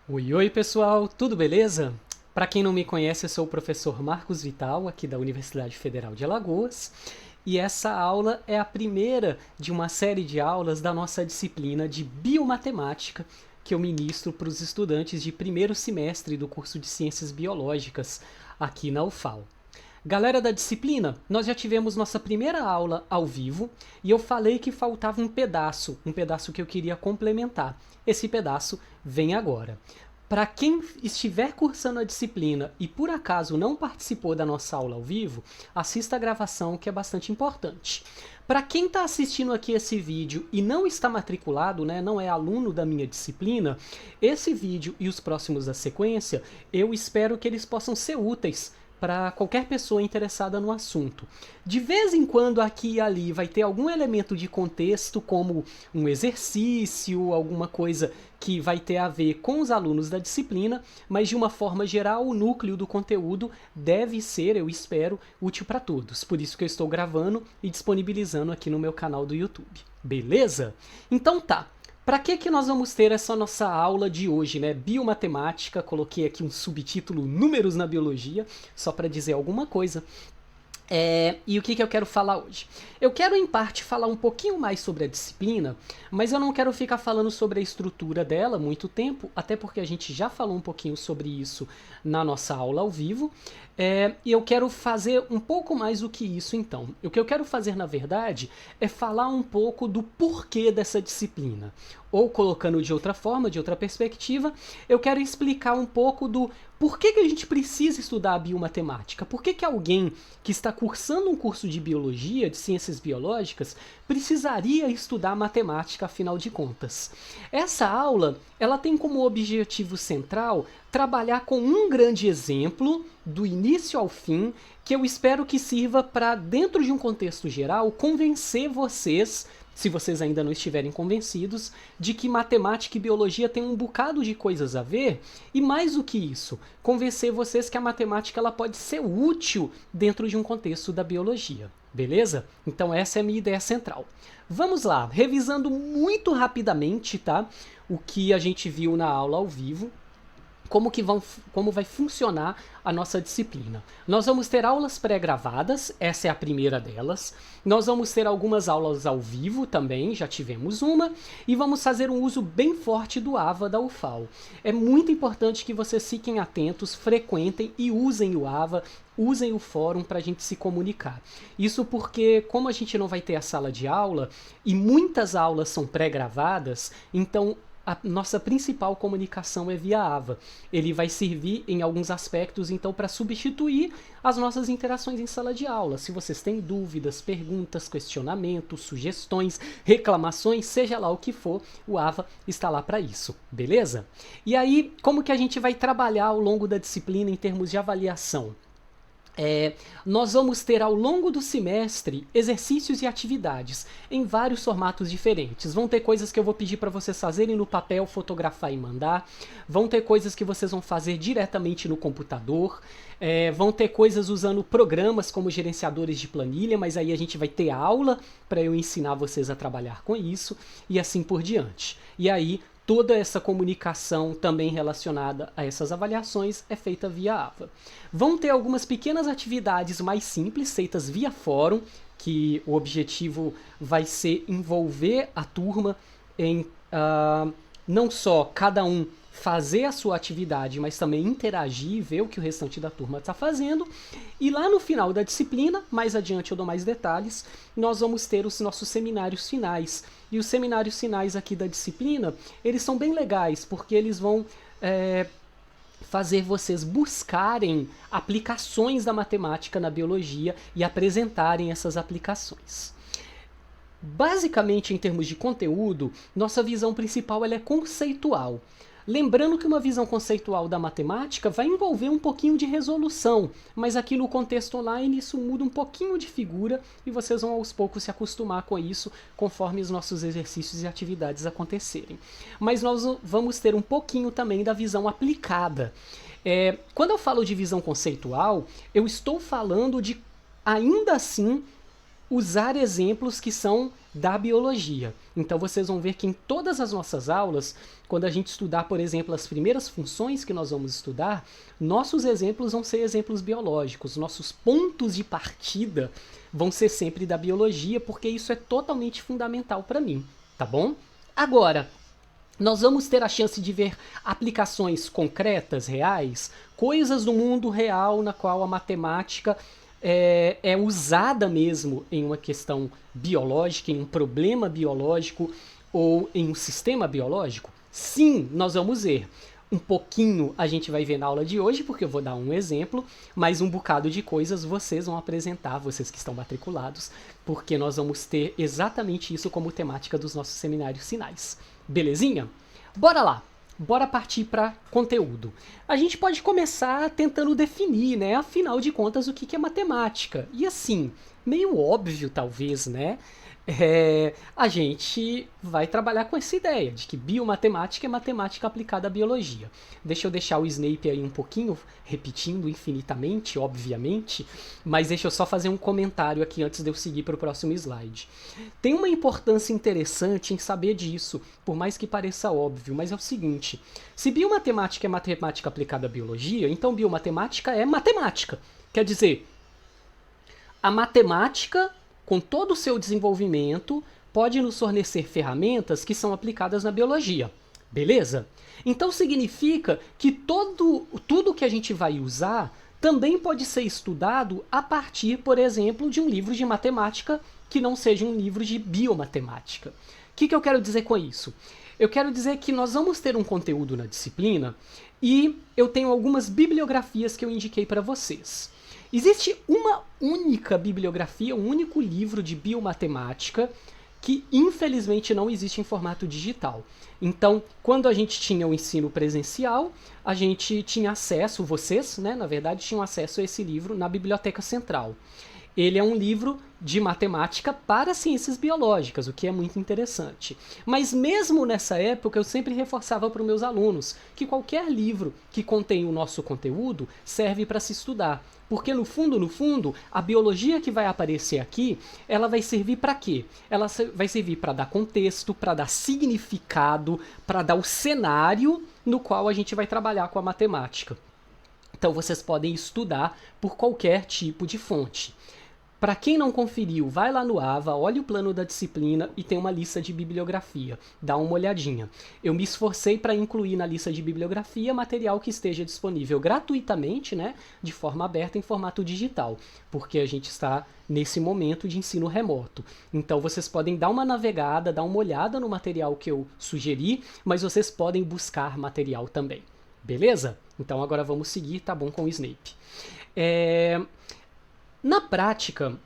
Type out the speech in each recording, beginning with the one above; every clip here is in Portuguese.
Oi, oi pessoal, tudo beleza? Para quem não me conhece, eu sou o professor Marcos Vital, aqui da Universidade Federal de Alagoas, e essa aula é a primeira de uma série de aulas da nossa disciplina de Biomatemática que eu ministro para os estudantes de primeiro semestre do curso de Ciências Biológicas aqui na UFAL. Galera da disciplina, nós já tivemos nossa primeira aula ao vivo e eu falei que faltava um pedaço que eu queria complementar. Esse pedaço vem agora. Para quem estiver cursando a disciplina e por acaso não participou da nossa aula ao vivo, assista a gravação que é bastante importante. Para quem está assistindo aqui esse vídeo e não está matriculado, né, não é aluno da minha disciplina, esse vídeo e os próximos da sequência, eu espero que eles possam ser úteis para qualquer pessoa interessada no assunto. De vez em quando, aqui e ali, vai ter algum elemento de contexto, como um exercício, alguma coisa que vai ter a ver com os alunos da disciplina, mas de uma forma geral, o núcleo do conteúdo deve ser, eu espero, útil para todos. Por isso que eu estou gravando e disponibilizando aqui no meu canal do YouTube. Beleza? Então tá. Para que nós vamos ter essa nossa aula de hoje, né? Biomatemática, coloquei aqui um subtítulo Números na Biologia, só para dizer alguma coisa. E o que eu quero falar hoje? Eu quero, em parte, falar um pouquinho mais sobre a disciplina, mas eu não quero ficar falando sobre a estrutura dela muito tempo, até porque a gente já falou um pouquinho sobre isso na nossa aula ao vivo. E eu quero fazer um pouco mais do que isso, então. O que eu quero fazer, na verdade, é falar um pouco do porquê dessa disciplina. Ou, colocando de outra forma, de outra perspectiva, eu quero explicar um pouco do por que a gente precisa estudar a biomatemática. Por que alguém que está cursando um curso de biologia, de ciências biológicas, precisaria estudar matemática, afinal de contas. Essa aula, ela tem como objetivo central trabalhar com um grande exemplo, do início ao fim, que eu espero que sirva para, dentro de um contexto geral, convencer vocês, se vocês ainda não estiverem convencidos, de que matemática e biologia têm um bocado de coisas a ver, e mais do que isso, convencer vocês que a matemática ela pode ser útil dentro de um contexto da biologia. Beleza? Então essa é a minha ideia central. Vamos lá, revisando muito rapidamente, tá? O que a gente viu na aula ao vivo. Como vai funcionar a nossa disciplina. Nós vamos ter aulas pré-gravadas, essa é a primeira delas. Nós vamos ter algumas aulas ao vivo também, já tivemos uma. E vamos fazer um uso bem forte do AVA da UFAL. É muito importante que vocês fiquem atentos, frequentem e usem o AVA, usem o fórum para a gente se comunicar. Isso porque, como a gente não vai ter a sala de aula, e muitas aulas são pré-gravadas, então a nossa principal comunicação é via AVA. Ele vai servir em alguns aspectos, então, para substituir as nossas interações em sala de aula. Se vocês têm dúvidas, perguntas, questionamentos, sugestões, reclamações, seja lá o que for, o AVA está lá para isso, beleza? E aí, como que a gente vai trabalhar ao longo da disciplina em termos de avaliação? Nós vamos ter ao longo do semestre exercícios e atividades em vários formatos diferentes. Vão ter coisas que eu vou pedir para vocês fazerem no papel, fotografar e mandar. Vão ter coisas que vocês vão fazer diretamente no computador. Vão ter coisas usando programas como gerenciadores de planilha, mas aí a gente vai ter aula para eu ensinar vocês a trabalhar com isso e assim por diante. E aí toda essa comunicação também relacionada a essas avaliações é feita via AVA. Vão ter algumas pequenas atividades mais simples, feitas via fórum, que o objetivo vai ser envolver a turma em não só cada um fazer a sua atividade, mas também interagir e ver o que o restante da turma está fazendo. E lá no final da disciplina, mais adiante eu dou mais detalhes, nós vamos ter os nossos seminários finais. E os seminários finais aqui da disciplina, eles são bem legais, porque eles vão fazer vocês buscarem aplicações da matemática na biologia e apresentarem essas aplicações. Basicamente, em termos de conteúdo, nossa visão principal ela é conceitual. Lembrando que uma visão conceitual da matemática vai envolver um pouquinho de resolução, mas aqui no contexto online isso muda um pouquinho de figura e vocês vão aos poucos se acostumar com isso conforme os nossos exercícios e atividades acontecerem. Mas nós vamos ter um pouquinho também da visão aplicada. Quando eu falo de visão conceitual, eu estou falando de, ainda assim, usar exemplos que são da biologia. Então vocês vão ver que em todas as nossas aulas, quando a gente estudar, por exemplo, as primeiras funções que nós vamos estudar, nossos exemplos vão ser exemplos biológicos, nossos pontos de partida vão ser sempre da biologia, porque isso é totalmente fundamental para mim, tá bom? Agora, nós vamos ter a chance de ver aplicações concretas, reais, coisas do mundo real na qual a matemática é usada mesmo em uma questão biológica, em um problema biológico ou em um sistema biológico? Sim, nós vamos ver. Um pouquinho a gente vai ver na aula de hoje, porque eu vou dar um exemplo, mas um bocado de coisas vocês vão apresentar, vocês que estão matriculados, porque nós vamos ter exatamente isso como temática dos nossos seminários finais. Belezinha? Bora lá! Bora partir para conteúdo. A gente pode começar tentando definir, né? Afinal de contas, o que é matemática? E assim, meio óbvio talvez, né? A gente vai trabalhar com essa ideia de que biomatemática é matemática aplicada à biologia. Deixa eu deixar o Snape aí um pouquinho, repetindo infinitamente, obviamente, mas deixa eu só fazer um comentário aqui antes de eu seguir para o próximo slide. Tem uma importância interessante em saber disso, por mais que pareça óbvio, mas é o seguinte: se biomatemática é matemática aplicada à biologia, então biomatemática é matemática. Quer dizer, a matemática, com todo o seu desenvolvimento, pode nos fornecer ferramentas que são aplicadas na biologia. Beleza? Então significa que tudo que a gente vai usar também pode ser estudado a partir, por exemplo, de um livro de matemática que não seja um livro de biomatemática. O que eu quero dizer com isso? Eu quero dizer que nós vamos ter um conteúdo na disciplina e eu tenho algumas bibliografias que eu indiquei para vocês. Existe uma única bibliografia, um único livro de biomatemática que infelizmente não existe em formato digital. Então, quando a gente tinha o ensino presencial, a gente tinha acesso, vocês, né, na verdade, tinham acesso a esse livro na Biblioteca Central. Ele é um livro de matemática para ciências biológicas, o que é muito interessante. Mas mesmo nessa época, eu sempre reforçava para os meus alunos que qualquer livro que contém o nosso conteúdo serve para se estudar. Porque no fundo, a biologia que vai aparecer aqui, ela vai servir para quê? Ela vai servir para dar contexto, para dar significado, para dar o cenário no qual a gente vai trabalhar com a matemática. Então vocês podem estudar por qualquer tipo de fonte. Para quem não conferiu, vai lá no AVA, olha o plano da disciplina e tem uma lista de bibliografia. Dá uma olhadinha. Eu me esforcei para incluir na lista de bibliografia material que esteja disponível gratuitamente, né, de forma aberta em formato digital, porque a gente está nesse momento de ensino remoto. Então vocês podem dar uma navegada, dar uma olhada no material que eu sugeri, mas vocês podem buscar material também. Beleza? Então agora vamos seguir, tá bom, com o Snape. Na prática,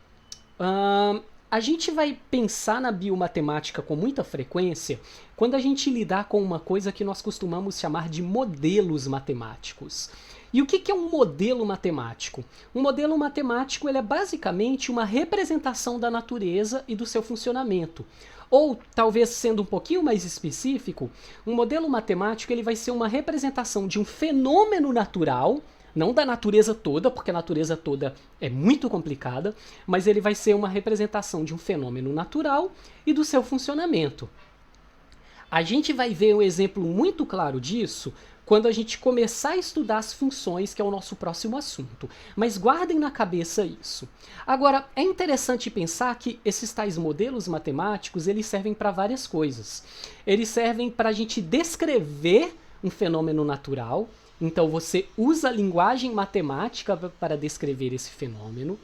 a gente vai pensar na biomatemática com muita frequência quando a gente lidar com uma coisa que nós costumamos chamar de modelos matemáticos. E o que é um modelo matemático? Um modelo matemático ele é basicamente uma representação da natureza e do seu funcionamento. Ou, talvez sendo um pouquinho mais específico, um modelo matemático ele vai ser uma representação de um fenômeno natural, não da natureza toda, porque a natureza toda é muito complicada, mas ele vai ser uma representação de um fenômeno natural e do seu funcionamento. A gente vai ver um exemplo muito claro disso quando a gente começar a estudar as funções, que é o nosso próximo assunto. Mas guardem na cabeça isso. Agora, é interessante pensar que esses tais modelos matemáticos, eles servem para várias coisas. Eles servem para a gente descrever um fenômeno natural. Então você usa a linguagem matemática para descrever esse fenômeno.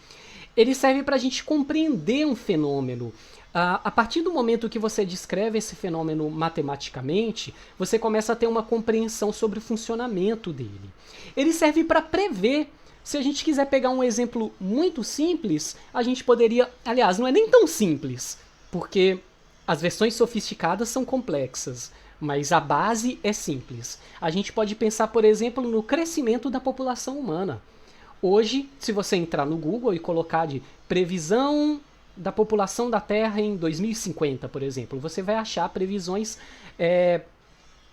Ele serve para a gente compreender um fenômeno. A partir do momento que você descreve esse fenômeno matematicamente, você começa a ter uma compreensão sobre o funcionamento dele. Ele serve para prever. Se a gente quiser pegar um exemplo muito simples, a gente poderia... Aliás, não é nem tão simples, porque as versões sofisticadas são complexas. Mas a base é simples. A gente pode pensar, por exemplo, no crescimento da população humana. Hoje, se você entrar no Google e colocar de previsão da população da Terra em 2050, por exemplo, você vai achar previsões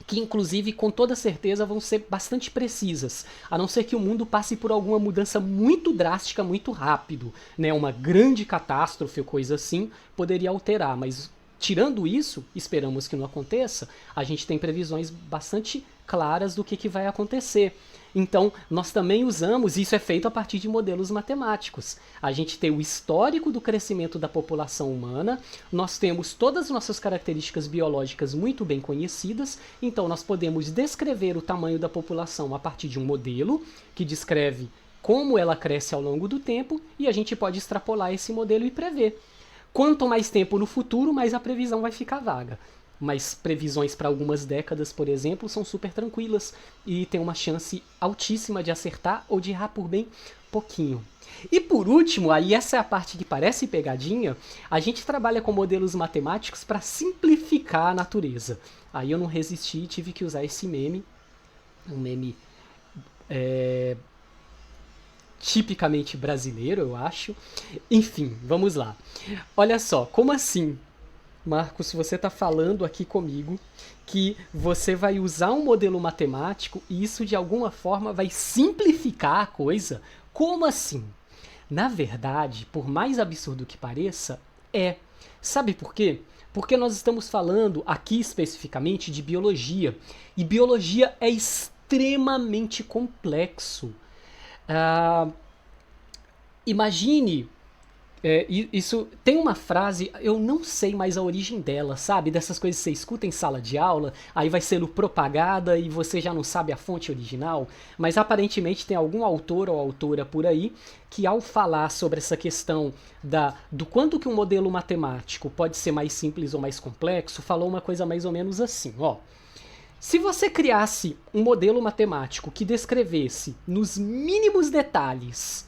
que inclusive com toda certeza vão ser bastante precisas, a não ser que o mundo passe por alguma mudança muito drástica, muito rápido, né? Uma grande catástrofe ou coisa assim poderia alterar, mas tirando isso, esperamos que não aconteça, a gente tem previsões bastante claras do que vai acontecer. Então, nós também usamos, isso é feito a partir de modelos matemáticos. A gente tem o histórico do crescimento da população humana, nós temos todas as nossas características biológicas muito bem conhecidas, então nós podemos descrever o tamanho da população a partir de um modelo que descreve como ela cresce ao longo do tempo, e a gente pode extrapolar esse modelo e prever. Quanto mais tempo no futuro, mais a previsão vai ficar vaga. Mas previsões para algumas décadas, por exemplo, são super tranquilas e tem uma chance altíssima de acertar ou de errar por bem pouquinho. E por último, aí essa é a parte que parece pegadinha, a gente trabalha com modelos matemáticos para simplificar a natureza. Aí eu não resisti e tive que usar esse meme, um meme tipicamente brasileiro, eu acho. Enfim, vamos lá. Olha só, como assim? Marcos, você está falando aqui comigo que você vai usar um modelo matemático e isso de alguma forma vai simplificar a coisa? Como assim? Na verdade, por mais absurdo que pareça, é. Sabe por quê? Porque nós estamos falando aqui especificamente de biologia. E biologia é extremamente complexo. Imagine... isso tem uma frase, eu não sei mais a origem dela, sabe? Dessas coisas que você escuta em sala de aula, aí vai sendo propagada e você já não sabe a fonte original, mas aparentemente tem algum autor ou autora por aí que ao falar sobre essa questão do quanto que um modelo matemático pode ser mais simples ou mais complexo, falou uma coisa mais ou menos assim, ó. Se você criasse um modelo matemático que descrevesse nos mínimos detalhes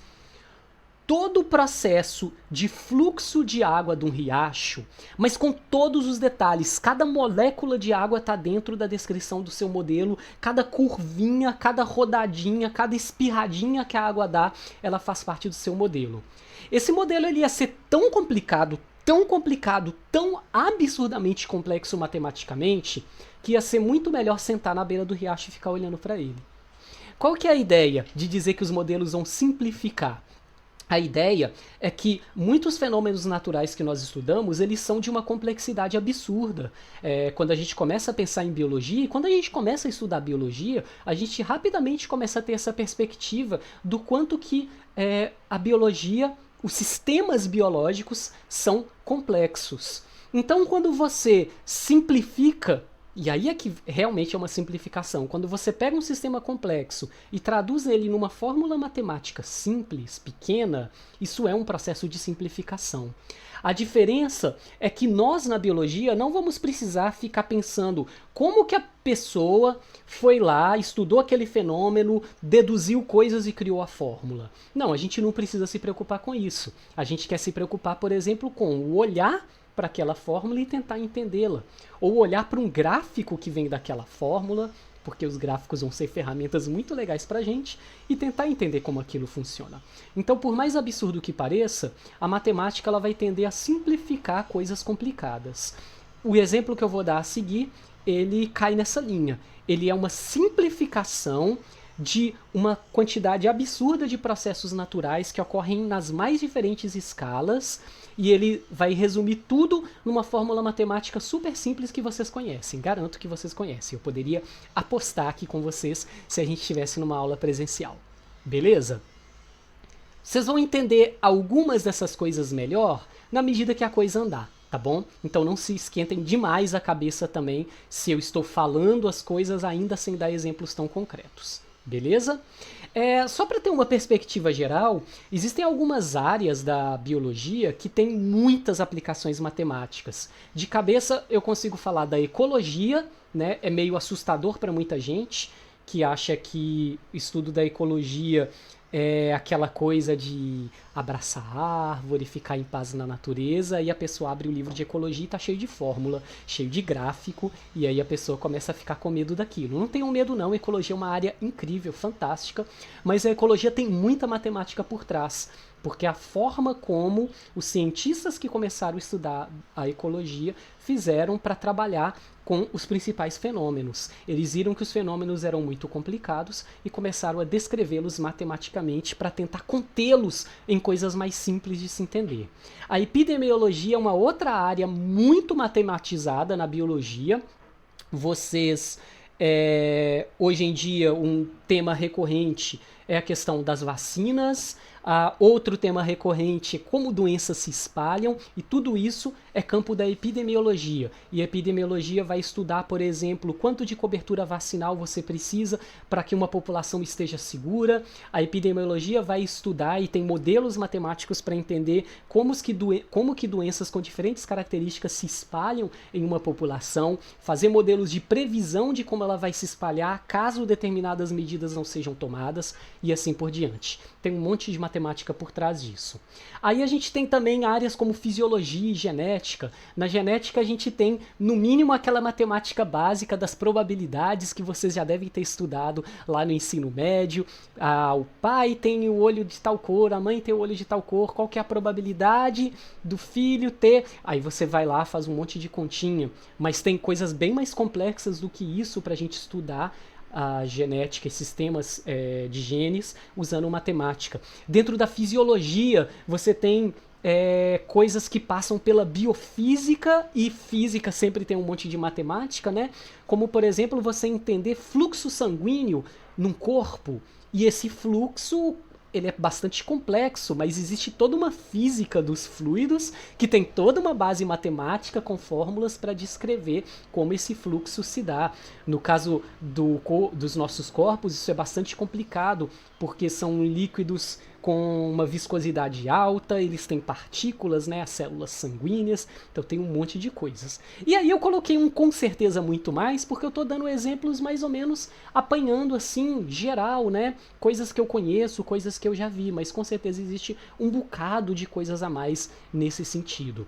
todo o processo de fluxo de água de um riacho, mas com todos os detalhes, cada molécula de água está dentro da descrição do seu modelo, cada curvinha, cada rodadinha, cada espirradinha que a água dá, ela faz parte do seu modelo. Esse modelo ele ia ser tão complicado, tão absurdamente complexo matematicamente, que ia ser muito melhor sentar na beira do riacho e ficar olhando para ele. Qual que é a ideia de dizer que os modelos vão simplificar? A ideia é que muitos fenômenos naturais que nós estudamos, eles são de uma complexidade absurda. Quando a gente começa a pensar em biologia, e quando a gente começa a estudar biologia, a gente rapidamente começa a ter essa perspectiva do quanto que a biologia, os sistemas biológicos são complexos. Então, quando você simplifica, e aí é que realmente é uma simplificação, quando você pega um sistema complexo e traduz ele numa fórmula matemática simples, pequena, isso é um processo de simplificação. A diferença é que nós na biologia não vamos precisar ficar pensando como que a pessoa foi lá, estudou aquele fenômeno, deduziu coisas e criou a fórmula. Não, a gente não precisa se preocupar com isso. A gente quer se preocupar, por exemplo, com o olhar para aquela fórmula e tentar entendê-la. Ou olhar para um gráfico que vem daquela fórmula, porque os gráficos vão ser ferramentas muito legais para a gente, e tentar entender como aquilo funciona. Então, por mais absurdo que pareça, a matemática ela vai tender a simplificar coisas complicadas. O exemplo que eu vou dar a seguir, ele cai nessa linha. Ele é uma simplificação de uma quantidade absurda de processos naturais que ocorrem nas mais diferentes escalas, e ele vai resumir tudo numa fórmula matemática super simples que vocês conhecem. Garanto que vocês conhecem. Eu poderia apostar aqui com vocês se a gente estivesse numa aula presencial. Beleza? Vocês vão entender algumas dessas coisas melhor na medida que a coisa andar, tá bom? Então não se esquentem demais a cabeça também se eu estou falando as coisas ainda sem dar exemplos tão concretos. Beleza? Só para ter uma perspectiva geral, existem algumas áreas da biologia que têm muitas aplicações matemáticas. De cabeça eu consigo falar da ecologia, né? É meio assustador para muita gente que acha que o estudo da ecologia é aquela coisa de abraçar a árvore, ficar em paz na natureza, e a pessoa abre o livro de ecologia e tá cheio de fórmula, cheio de gráfico, e aí a pessoa começa a ficar com medo daquilo. Não tenham medo não, ecologia é uma área incrível, fantástica, mas a ecologia tem muita matemática por trás, porque a forma como os cientistas que começaram a estudar a ecologia fizeram para trabalhar com os principais fenômenos. Eles viram que os fenômenos eram muito complicados e começaram a descrevê-los matematicamente para tentar contê-los em coisas mais simples de se entender. A epidemiologia é uma outra área muito matematizada na biologia. Vocês, hoje em dia, um tema recorrente é a questão das vacinas. Outro tema recorrente é como doenças se espalham, e tudo isso é campo da epidemiologia. E a epidemiologia vai estudar, por exemplo, quanto de cobertura vacinal você precisa para que uma população esteja segura. A epidemiologia vai estudar e tem modelos matemáticos para entender como que doenças com diferentes características se espalham em uma população, fazer modelos de previsão de como ela vai se espalhar caso determinadas medidas não sejam tomadas, e assim por diante. Tem um monte de matemática por trás disso. Aí a gente tem também áreas como fisiologia e genética. Na genética a gente tem, no mínimo, aquela matemática básica das probabilidades que vocês já devem ter estudado lá no ensino médio. O pai tem o olho de tal cor, a mãe tem o olho de tal cor, qual que é a probabilidade do filho ter... Aí você vai lá, faz um monte de continha, mas tem coisas bem mais complexas do que isso para a gente estudar a genética e sistemas de genes usando matemática. Dentro da fisiologia, você tem coisas que passam pela biofísica, e física sempre tem um monte de matemática, né? Como, por exemplo, você entender fluxo sanguíneo num corpo, e esse fluxo... ele é bastante complexo, mas existe toda uma física dos fluidos que tem toda uma base matemática com fórmulas para descrever como esse fluxo se dá. No caso dos nossos corpos, isso é bastante complicado, porque são líquidos com uma viscosidade alta, eles têm partículas, né, as células sanguíneas, então tem um monte de coisas. E aí eu coloquei um com certeza muito mais, porque eu tô dando exemplos mais ou menos apanhando assim, geral, né, coisas que eu conheço, coisas que eu já vi, mas com certeza existe um bocado de coisas a mais nesse sentido.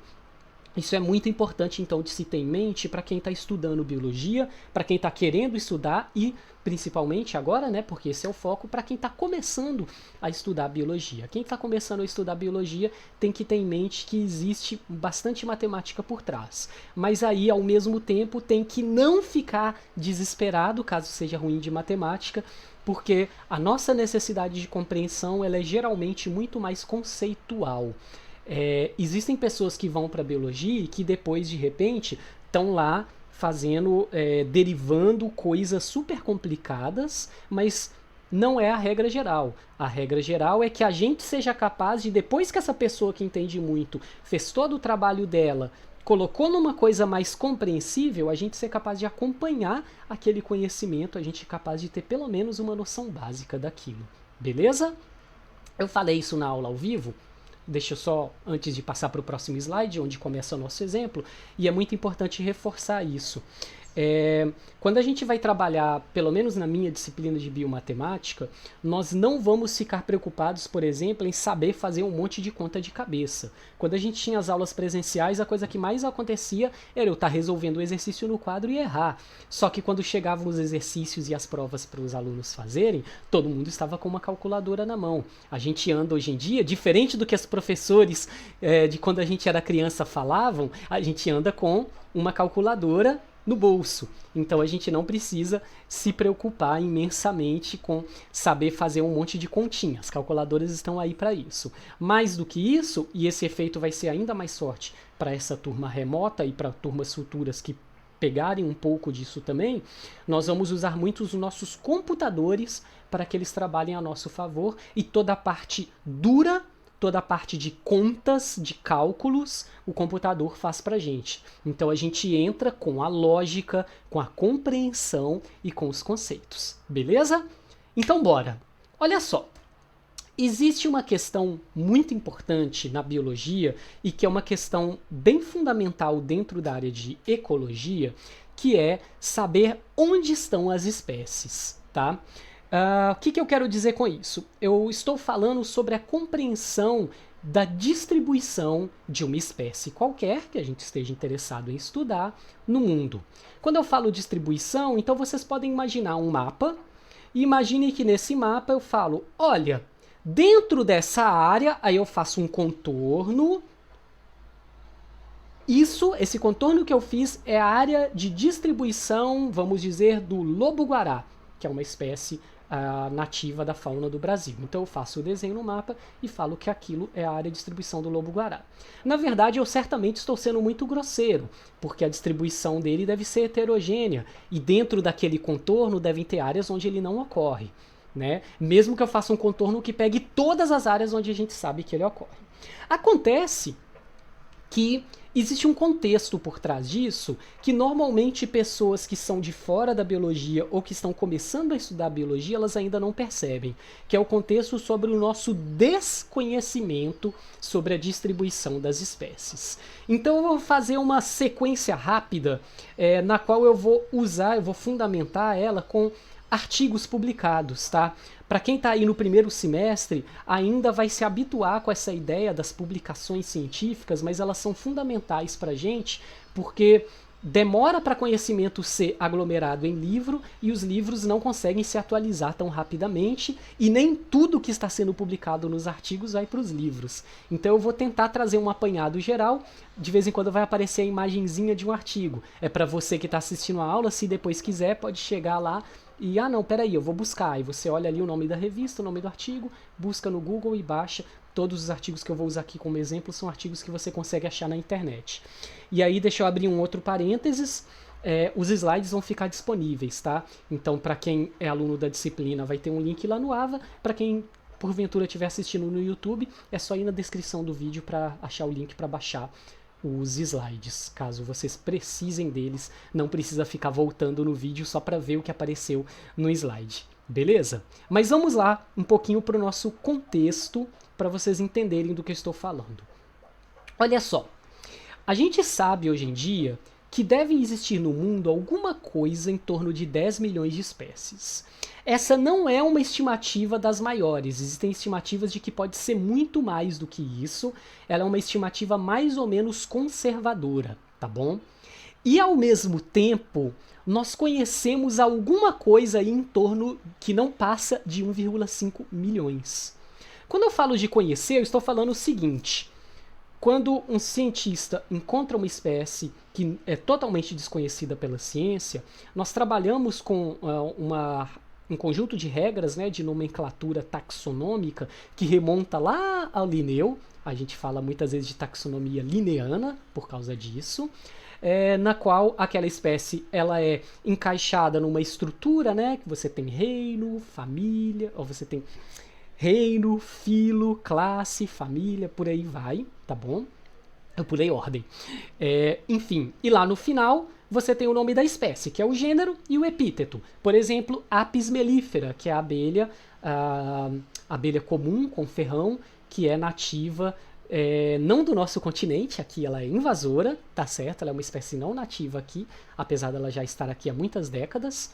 Isso é muito importante, então, de se ter em mente para quem está estudando biologia, para quem está querendo estudar e, principalmente agora, né, porque esse é o foco, para quem está começando a estudar biologia. Quem está começando a estudar biologia tem que ter em mente que existe bastante matemática por trás. Mas aí, ao mesmo tempo, tem que não ficar desesperado, caso seja ruim de matemática, porque a nossa necessidade de compreensão ela é geralmente muito mais conceitual. Existem pessoas que vão para biologia e que depois, de repente, estão lá fazendo, derivando coisas super complicadas, mas não é a regra geral. A regra geral é que a gente seja capaz de, depois que essa pessoa que entende muito fez todo o trabalho dela, colocou numa coisa mais compreensível, a gente ser capaz de acompanhar aquele conhecimento, a gente é capaz de ter pelo menos uma noção básica daquilo. Beleza? Eu falei isso na aula ao vivo. Deixa eu só, antes de passar para o próximo slide, onde começa o nosso exemplo, e é muito importante reforçar isso. Quando a gente vai trabalhar, pelo menos na minha disciplina de biomatemática, nós não vamos ficar preocupados, por exemplo, em saber fazer um monte de conta de cabeça. Quando a gente tinha as aulas presenciais, a coisa que mais acontecia era eu estar resolvendo o exercício no quadro e errar. Só que quando chegavam os exercícios e as provas para os alunos fazerem, todo mundo estava com uma calculadora na mão. A gente anda hoje em dia, diferente do que os professores de quando a gente era criança falavam, a gente anda com uma calculadora no bolso. Então a gente não precisa se preocupar imensamente com saber fazer um monte de continha. As calculadoras estão aí para isso. Mais do que isso, e esse efeito vai ser ainda mais forte para essa turma remota e para turmas futuras que pegarem um pouco disso também, nós vamos usar muito os nossos computadores para que eles trabalhem a nosso favor, e toda a parte dura, toda a parte de contas, de cálculos, o computador faz pra gente. Então a gente entra com a lógica, com a compreensão e com os conceitos. Beleza? Então bora! Olha só, existe uma questão muito importante na biologia e que é uma questão bem fundamental dentro da área de ecologia, que é saber onde estão as espécies, tá? O que eu quero dizer com isso? Eu estou falando sobre a compreensão da distribuição de uma espécie qualquer que a gente esteja interessado em estudar no mundo. Quando eu falo distribuição, então vocês podem imaginar um mapa, e imagine que nesse mapa eu falo, olha, dentro dessa área, aí eu faço um contorno. Esse contorno que eu fiz é a área de distribuição, vamos dizer, do lobo-guará, que é uma espécie nativa da fauna do Brasil. Então eu faço o desenho no mapa e falo que aquilo é a área de distribuição do lobo-guará. Na verdade, eu certamente estou sendo muito grosseiro, porque a distribuição dele deve ser heterogênea, e dentro daquele contorno devem ter áreas onde ele não ocorre, né? Mesmo que eu faça um contorno que pegue todas as áreas onde a gente sabe que ele ocorre. Acontece que existe um contexto por trás disso que normalmente pessoas que são de fora da biologia ou que estão começando a estudar biologia, elas ainda não percebem, que é o contexto sobre o nosso desconhecimento sobre a distribuição das espécies. Então eu vou fazer uma sequência rápida na qual eu vou fundamentar ela com artigos publicados, tá? Para quem está aí no primeiro semestre, ainda vai se habituar com essa ideia das publicações científicas, mas elas são fundamentais para a gente, porque demora para conhecimento ser aglomerado em livro e os livros não conseguem se atualizar tão rapidamente e nem tudo que está sendo publicado nos artigos vai para os livros. Então eu vou tentar trazer um apanhado geral, de vez em quando vai aparecer a imagenzinha de um artigo. É para você que está assistindo a aula, se depois quiser, pode chegar lá e, não, peraí, eu vou buscar. Aí você olha ali o nome da revista, o nome do artigo, busca no Google e baixa. Todos os artigos que eu vou usar aqui como exemplo são artigos que você consegue achar na internet. E aí, deixa eu abrir um outro parênteses. Os slides vão ficar disponíveis, tá? Então, para quem é aluno da disciplina, vai ter um link lá no AVA. Para quem, porventura, estiver assistindo no YouTube, é só ir na descrição do vídeo para achar o link para baixar os slides, caso vocês precisem deles, não precisa ficar voltando no vídeo só para ver o que apareceu no slide, beleza? Mas vamos lá um pouquinho para o nosso contexto, para vocês entenderem do que eu estou falando. Olha só, a gente sabe hoje em dia que deve existir no mundo alguma coisa em torno de 10 milhões de espécies. Essa não é uma estimativa das maiores, existem estimativas de que pode ser muito mais do que isso, ela é uma estimativa mais ou menos conservadora, tá bom? E ao mesmo tempo, nós conhecemos alguma coisa aí em torno que não passa de 1,5 milhões. Quando eu falo de conhecer, eu estou falando o seguinte: quando um cientista encontra uma espécie que é totalmente desconhecida pela ciência, nós trabalhamos com um conjunto de regras, né, de nomenclatura taxonômica que remonta lá ao Linneu. A gente fala muitas vezes de taxonomia linneana por causa disso, na qual aquela espécie ela é encaixada numa estrutura, né, que você tem reino, família, ou você tem reino, filo, classe, família, por aí vai, tá bom? Eu pulei ordem. Enfim, e lá no final você tem o nome da espécie, que é o gênero, e o epíteto. Por exemplo, Apis mellifera, que é a abelha comum com ferrão, que é nativa não do nosso continente, aqui ela é invasora, tá certo? Ela é uma espécie não nativa aqui, apesar dela já estar aqui há muitas décadas.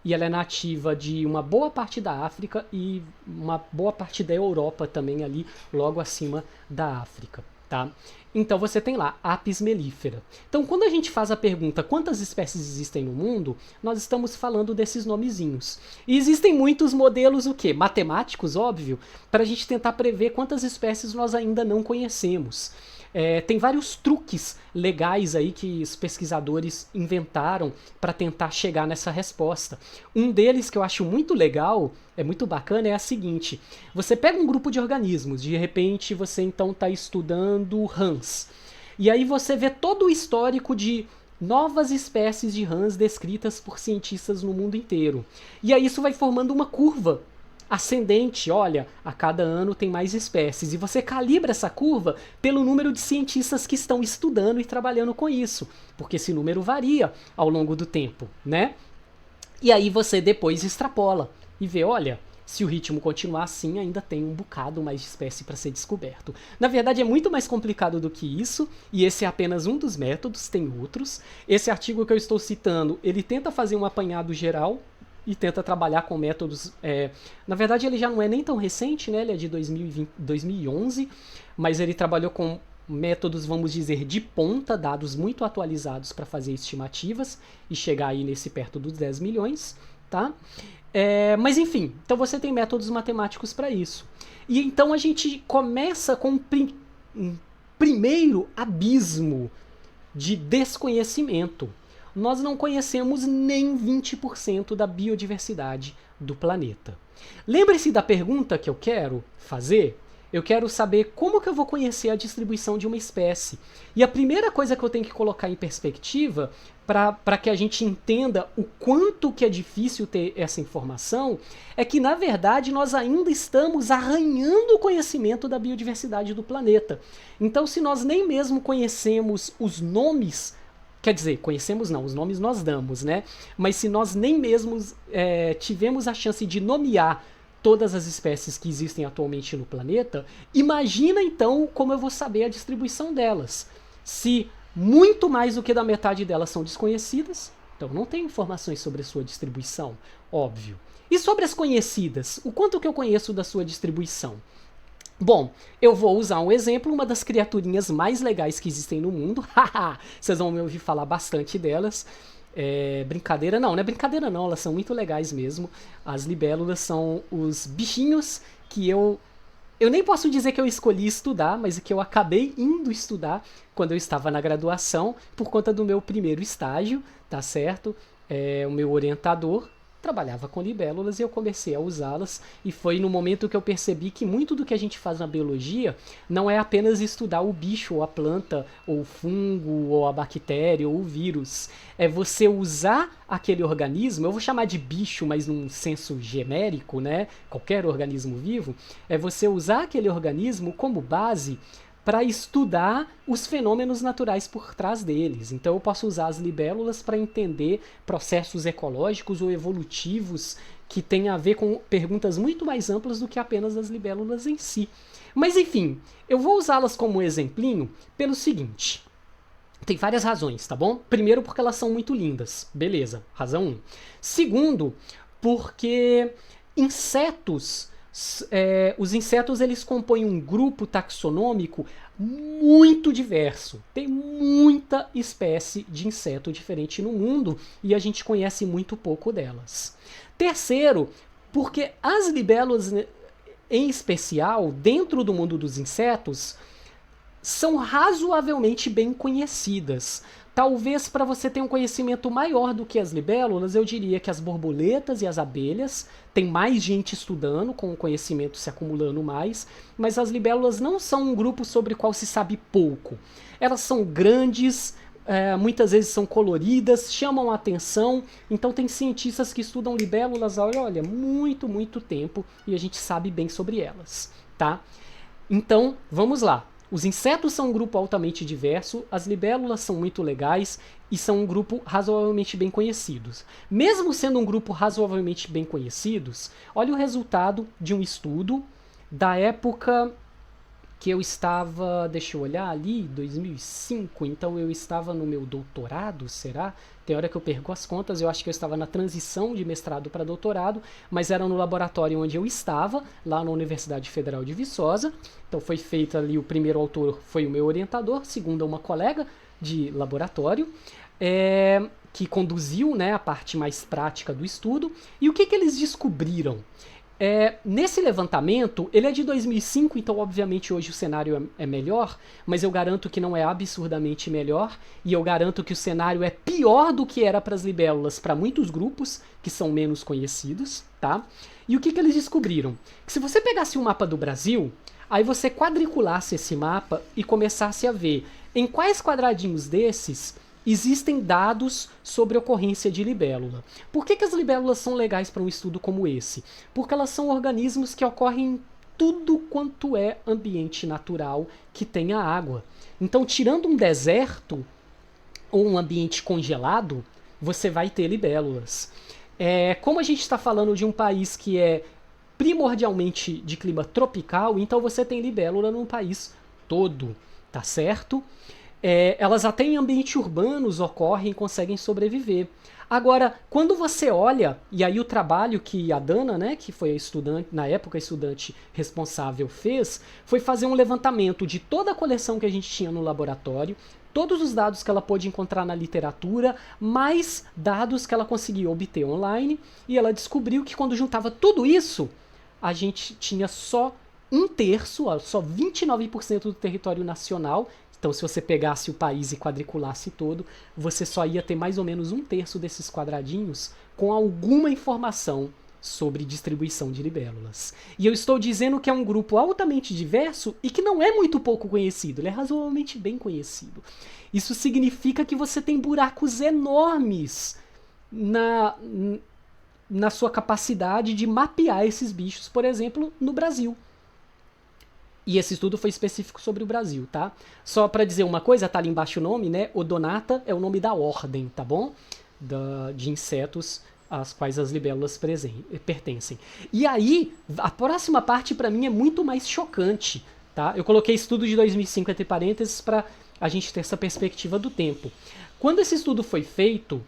E ela é nativa de uma boa parte da África e uma boa parte da Europa também ali, logo acima da África, tá? Então você tem lá Apis mellifera. Então quando a gente faz a pergunta quantas espécies existem no mundo, nós estamos falando desses nomezinhos. E existem muitos modelos, o quê? Matemáticos, óbvio, para a gente tentar prever quantas espécies nós ainda não conhecemos. Tem vários truques legais aí que os pesquisadores inventaram para tentar chegar nessa resposta. Um deles que eu acho muito legal, é muito bacana, é a seguinte: você pega um grupo de organismos, de repente você então está estudando rãs, e aí você vê todo o histórico de novas espécies de rãs descritas por cientistas no mundo inteiro. E aí isso vai formando uma curva ascendente, olha, a cada ano tem mais espécies, e você calibra essa curva pelo número de cientistas que estão estudando e trabalhando com isso, porque esse número varia ao longo do tempo, né? E aí você depois extrapola e vê, olha, se o ritmo continuar assim, ainda tem um bocado mais de espécie para ser descoberto. Na verdade, é muito mais complicado do que isso, e esse é apenas um dos métodos, tem outros. Esse artigo que eu estou citando, ele tenta fazer um apanhado geral e tenta trabalhar com métodos... na verdade, ele já não é nem tão recente, né? Ele é de 2011, mas ele trabalhou com métodos, vamos dizer, de ponta, dados muito atualizados para fazer estimativas e chegar aí nesse perto dos 10 milhões, tá? Mas enfim, então você tem métodos matemáticos para isso. E então a gente começa com um primeiro abismo de desconhecimento. Nós não conhecemos nem 20% da biodiversidade do planeta. Lembre-se da pergunta que eu quero fazer? Eu quero saber como que eu vou conhecer a distribuição de uma espécie. E a primeira coisa que eu tenho que colocar em perspectiva, para que a gente entenda o quanto que é difícil ter essa informação, é que, na verdade, nós ainda estamos arranhando o conhecimento da biodiversidade do planeta. Então, se nós nem mesmo conhecemos os nomes, quer dizer, conhecemos não, os nomes nós damos, né? Mas se nós nem mesmo tivemos a chance de nomear todas as espécies que existem atualmente no planeta, imagina então como eu vou saber a distribuição delas. Se muito mais do que da metade delas são desconhecidas, então não tenho informações sobre a sua distribuição, óbvio. E sobre as conhecidas, o quanto que eu conheço da sua distribuição? Bom, eu vou usar um exemplo, uma das criaturinhas mais legais que existem no mundo, vocês vão me ouvir falar bastante delas. Brincadeira não, não é brincadeira não, elas são muito legais mesmo. As libélulas são os bichinhos que eu nem posso dizer que eu escolhi estudar, mas que eu acabei indo estudar quando eu estava na graduação, por conta do meu primeiro estágio, tá certo? O meu orientador trabalhava com libélulas e eu comecei a usá-las, e foi no momento que eu percebi que muito do que a gente faz na biologia não é apenas estudar o bicho, ou a planta, ou o fungo, ou a bactéria, ou o vírus. É você usar aquele organismo, eu vou chamar de bicho, mas num senso genérico, né? Qualquer organismo vivo, é você usar aquele organismo como base para estudar os fenômenos naturais por trás deles. Então eu posso usar as libélulas para entender processos ecológicos ou evolutivos que têm a ver com perguntas muito mais amplas do que apenas as libélulas em si. Mas enfim, eu vou usá-las como exemplinho pelo seguinte. Tem várias razões, tá bom? Primeiro, porque elas são muito lindas. Beleza, razão 1. Segundo, porque insetos... os insetos eles compõem um grupo taxonômico muito diverso. Tem muita espécie de inseto diferente no mundo e a gente conhece muito pouco delas. Terceiro, porque as libélulas, em especial, dentro do mundo dos insetos, são razoavelmente bem conhecidas. Talvez para você ter um conhecimento maior do que as libélulas, eu diria que as borboletas e as abelhas tem mais gente estudando, com o conhecimento se acumulando mais, mas as libélulas não são um grupo sobre o qual se sabe pouco. Elas são grandes, muitas vezes são coloridas, chamam a atenção, então tem cientistas que estudam libélulas há, olha, muito, muito tempo, e a gente sabe bem sobre elas, tá? Então, vamos lá. Os insetos são um grupo altamente diverso, as libélulas são muito legais e são um grupo razoavelmente bem conhecidos. Mesmo sendo um grupo razoavelmente bem conhecidos, olha o resultado de um estudo da época que eu estava, deixa eu olhar ali, 2005, então eu estava no meu doutorado, será? Tem hora que eu perco as contas, eu acho que eu estava na transição de mestrado para doutorado, mas era no laboratório onde eu estava, lá na Universidade Federal de Viçosa. Então foi feito ali, o primeiro autor foi o meu orientador, segundo uma colega de laboratório, que conduziu, né, a parte mais prática do estudo. E o que eles descobriram? Nesse levantamento, ele é de 2005, então obviamente hoje o cenário é melhor, mas eu garanto que não é absurdamente melhor, e eu garanto que o cenário é pior do que era para as libélulas para muitos grupos que são menos conhecidos, tá? E o que eles descobriram? Que se você pegasse um mapa do Brasil, aí você quadriculasse esse mapa e começasse a ver em quais quadradinhos desses existem dados sobre a ocorrência de libélula. Por que as libélulas são legais para um estudo como esse? Porque elas são organismos que ocorrem em tudo quanto é ambiente natural que tenha água. Então, tirando um deserto ou um ambiente congelado, você vai ter libélulas. Como a gente está falando de um país que é primordialmente de clima tropical, então você tem libélula no país todo, tá certo? elas até em ambientes urbanos ocorrem e conseguem sobreviver. Agora, quando você olha, e aí o trabalho que a Dana, né, que foi a estudante, na época a estudante responsável, fez, foi fazer um levantamento de toda a coleção que a gente tinha no laboratório, todos os dados que ela pôde encontrar na literatura, mais dados que ela conseguiu obter online, e ela descobriu que quando juntava tudo isso, a gente tinha só um terço, só 29% do território nacional. Então, se você pegasse o país e quadriculasse todo, você só ia ter mais ou menos um terço desses quadradinhos com alguma informação sobre distribuição de libélulas. E eu estou dizendo que é um grupo altamente diverso e que não é muito pouco conhecido, ele é razoavelmente bem conhecido. Isso significa que você tem buracos enormes na sua capacidade de mapear esses bichos, por exemplo, no Brasil. E esse estudo foi específico sobre o Brasil, tá? Só para dizer uma coisa, tá ali embaixo o nome, né? Odonata é o nome da ordem, tá bom? De insetos às quais as libélulas pertencem. E aí, a próxima parte para mim é muito mais chocante, tá? Eu coloquei estudo de 2005 entre parênteses para a gente ter essa perspectiva do tempo. Quando esse estudo foi feito,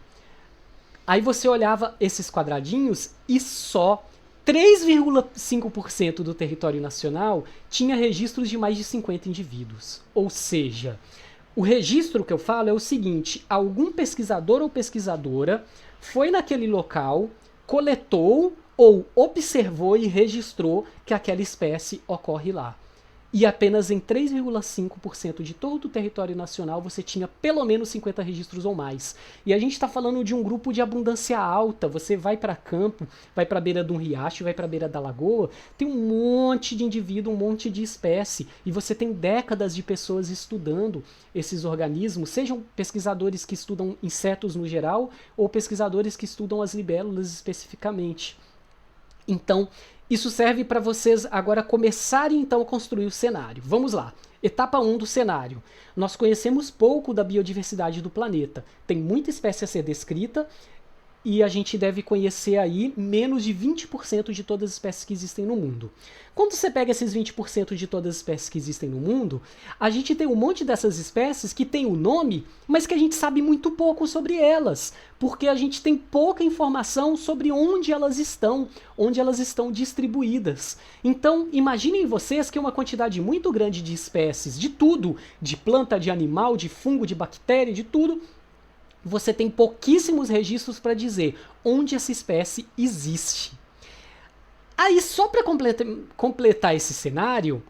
aí você olhava esses quadradinhos e só 3,5% do território nacional tinha registros de mais de 50 indivíduos. Ou seja, o registro que eu falo é o seguinte: algum pesquisador ou pesquisadora foi naquele local, coletou ou observou e registrou que aquela espécie ocorre lá. E apenas em 3,5% de todo o território nacional você tinha pelo menos 50 registros ou mais. E a gente está falando de um grupo de abundância alta. Você vai para campo, vai para a beira de um riacho, vai para a beira da lagoa, tem um monte de indivíduo, um monte de espécie. E você tem décadas de pessoas estudando esses organismos, sejam pesquisadores que estudam insetos no geral ou pesquisadores que estudam as libélulas especificamente. Então, isso serve para vocês agora começarem então a construir o cenário. Vamos lá. Etapa 1 do cenário. Nós conhecemos pouco da biodiversidade do planeta. Tem muita espécie a ser descrita e a gente deve conhecer aí menos de 20% de todas as espécies que existem no mundo. Quando você pega esses 20% de todas as espécies que existem no mundo, a gente tem um monte dessas espécies que tem o nome, mas que a gente sabe muito pouco sobre elas, porque a gente tem pouca informação sobre onde elas estão distribuídas. Então, imaginem vocês que uma quantidade muito grande de espécies, de tudo, de planta, de animal, de fungo, de bactéria, de tudo, você tem pouquíssimos registros para dizer onde essa espécie existe. Aí, só para completar esse cenário,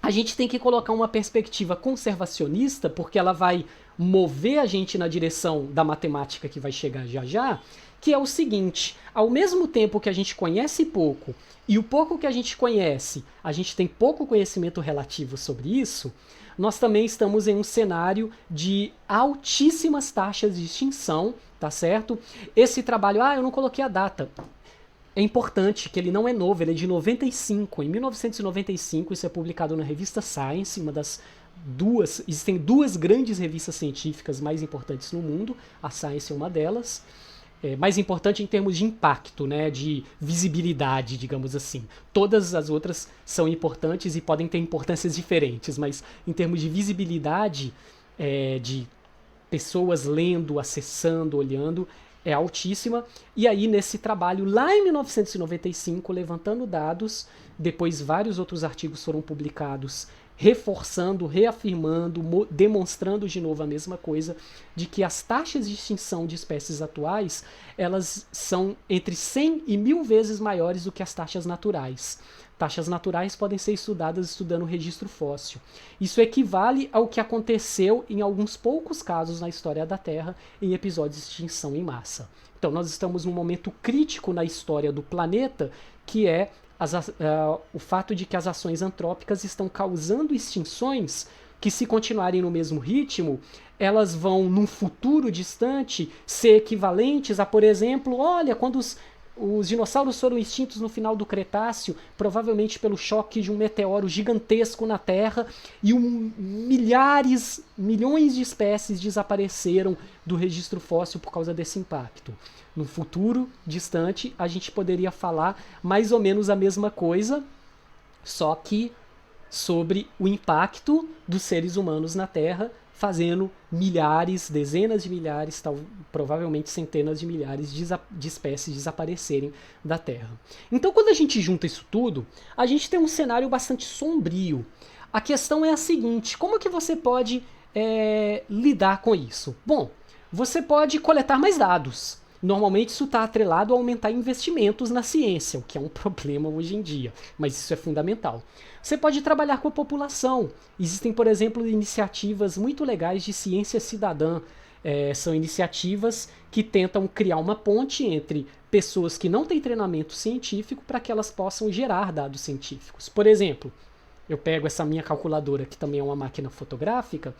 a gente tem que colocar uma perspectiva conservacionista, porque ela vai mover a gente na direção da matemática que vai chegar já já, que é o seguinte: ao mesmo tempo que a gente conhece pouco, e o pouco que a gente conhece, a gente tem pouco conhecimento relativo sobre isso, nós também estamos em um cenário de altíssimas taxas de extinção, tá certo? Esse trabalho, eu não coloquei a data. É importante que ele não é novo, ele é de 95. Em 1995, isso é publicado na revista Science, existem duas grandes revistas científicas mais importantes no mundo, a Science é uma delas. Mais importante em termos de impacto, né, de visibilidade, digamos assim. Todas as outras são importantes e podem ter importâncias diferentes, mas em termos de visibilidade, de pessoas lendo, acessando, olhando, é altíssima. E aí, nesse trabalho, lá em 1995, levantando dados, depois vários outros artigos foram publicados reforçando, reafirmando, demonstrando de novo a mesma coisa, de que as taxas de extinção de espécies atuais, elas são entre 100 e 1000 vezes maiores do que as taxas naturais. Taxas naturais podem ser estudadas estudando o registro fóssil. Isso equivale ao que aconteceu em alguns poucos casos na história da Terra em episódios de extinção em massa. Então nós estamos num momento crítico na história do planeta, que é o fato de que as ações antrópicas estão causando extinções que, se continuarem no mesmo ritmo, elas vão, num futuro distante, ser equivalentes a, por exemplo, olha, quando os dinossauros foram extintos no final do Cretáceo, provavelmente pelo choque de um meteoro gigantesco na Terra, e milhões de espécies desapareceram do registro fóssil por causa desse impacto. No futuro distante, a gente poderia falar mais ou menos a mesma coisa, só que sobre o impacto dos seres humanos na Terra, fazendo milhares, dezenas de milhares, provavelmente centenas de milhares de espécies desaparecerem da Terra. Então, quando a gente junta isso tudo, a gente tem um cenário bastante sombrio. A questão é a seguinte: como que você pode lidar com isso? Bom, você pode coletar mais dados. Normalmente isso está atrelado a aumentar investimentos na ciência, o que é um problema hoje em dia, mas isso é fundamental. Você pode trabalhar com a população. Existem, por exemplo, iniciativas muito legais de ciência cidadã. São iniciativas que tentam criar uma ponte entre pessoas que não têm treinamento científico para que elas possam gerar dados científicos. Por exemplo, eu pego essa minha calculadora, que também é uma máquina fotográfica,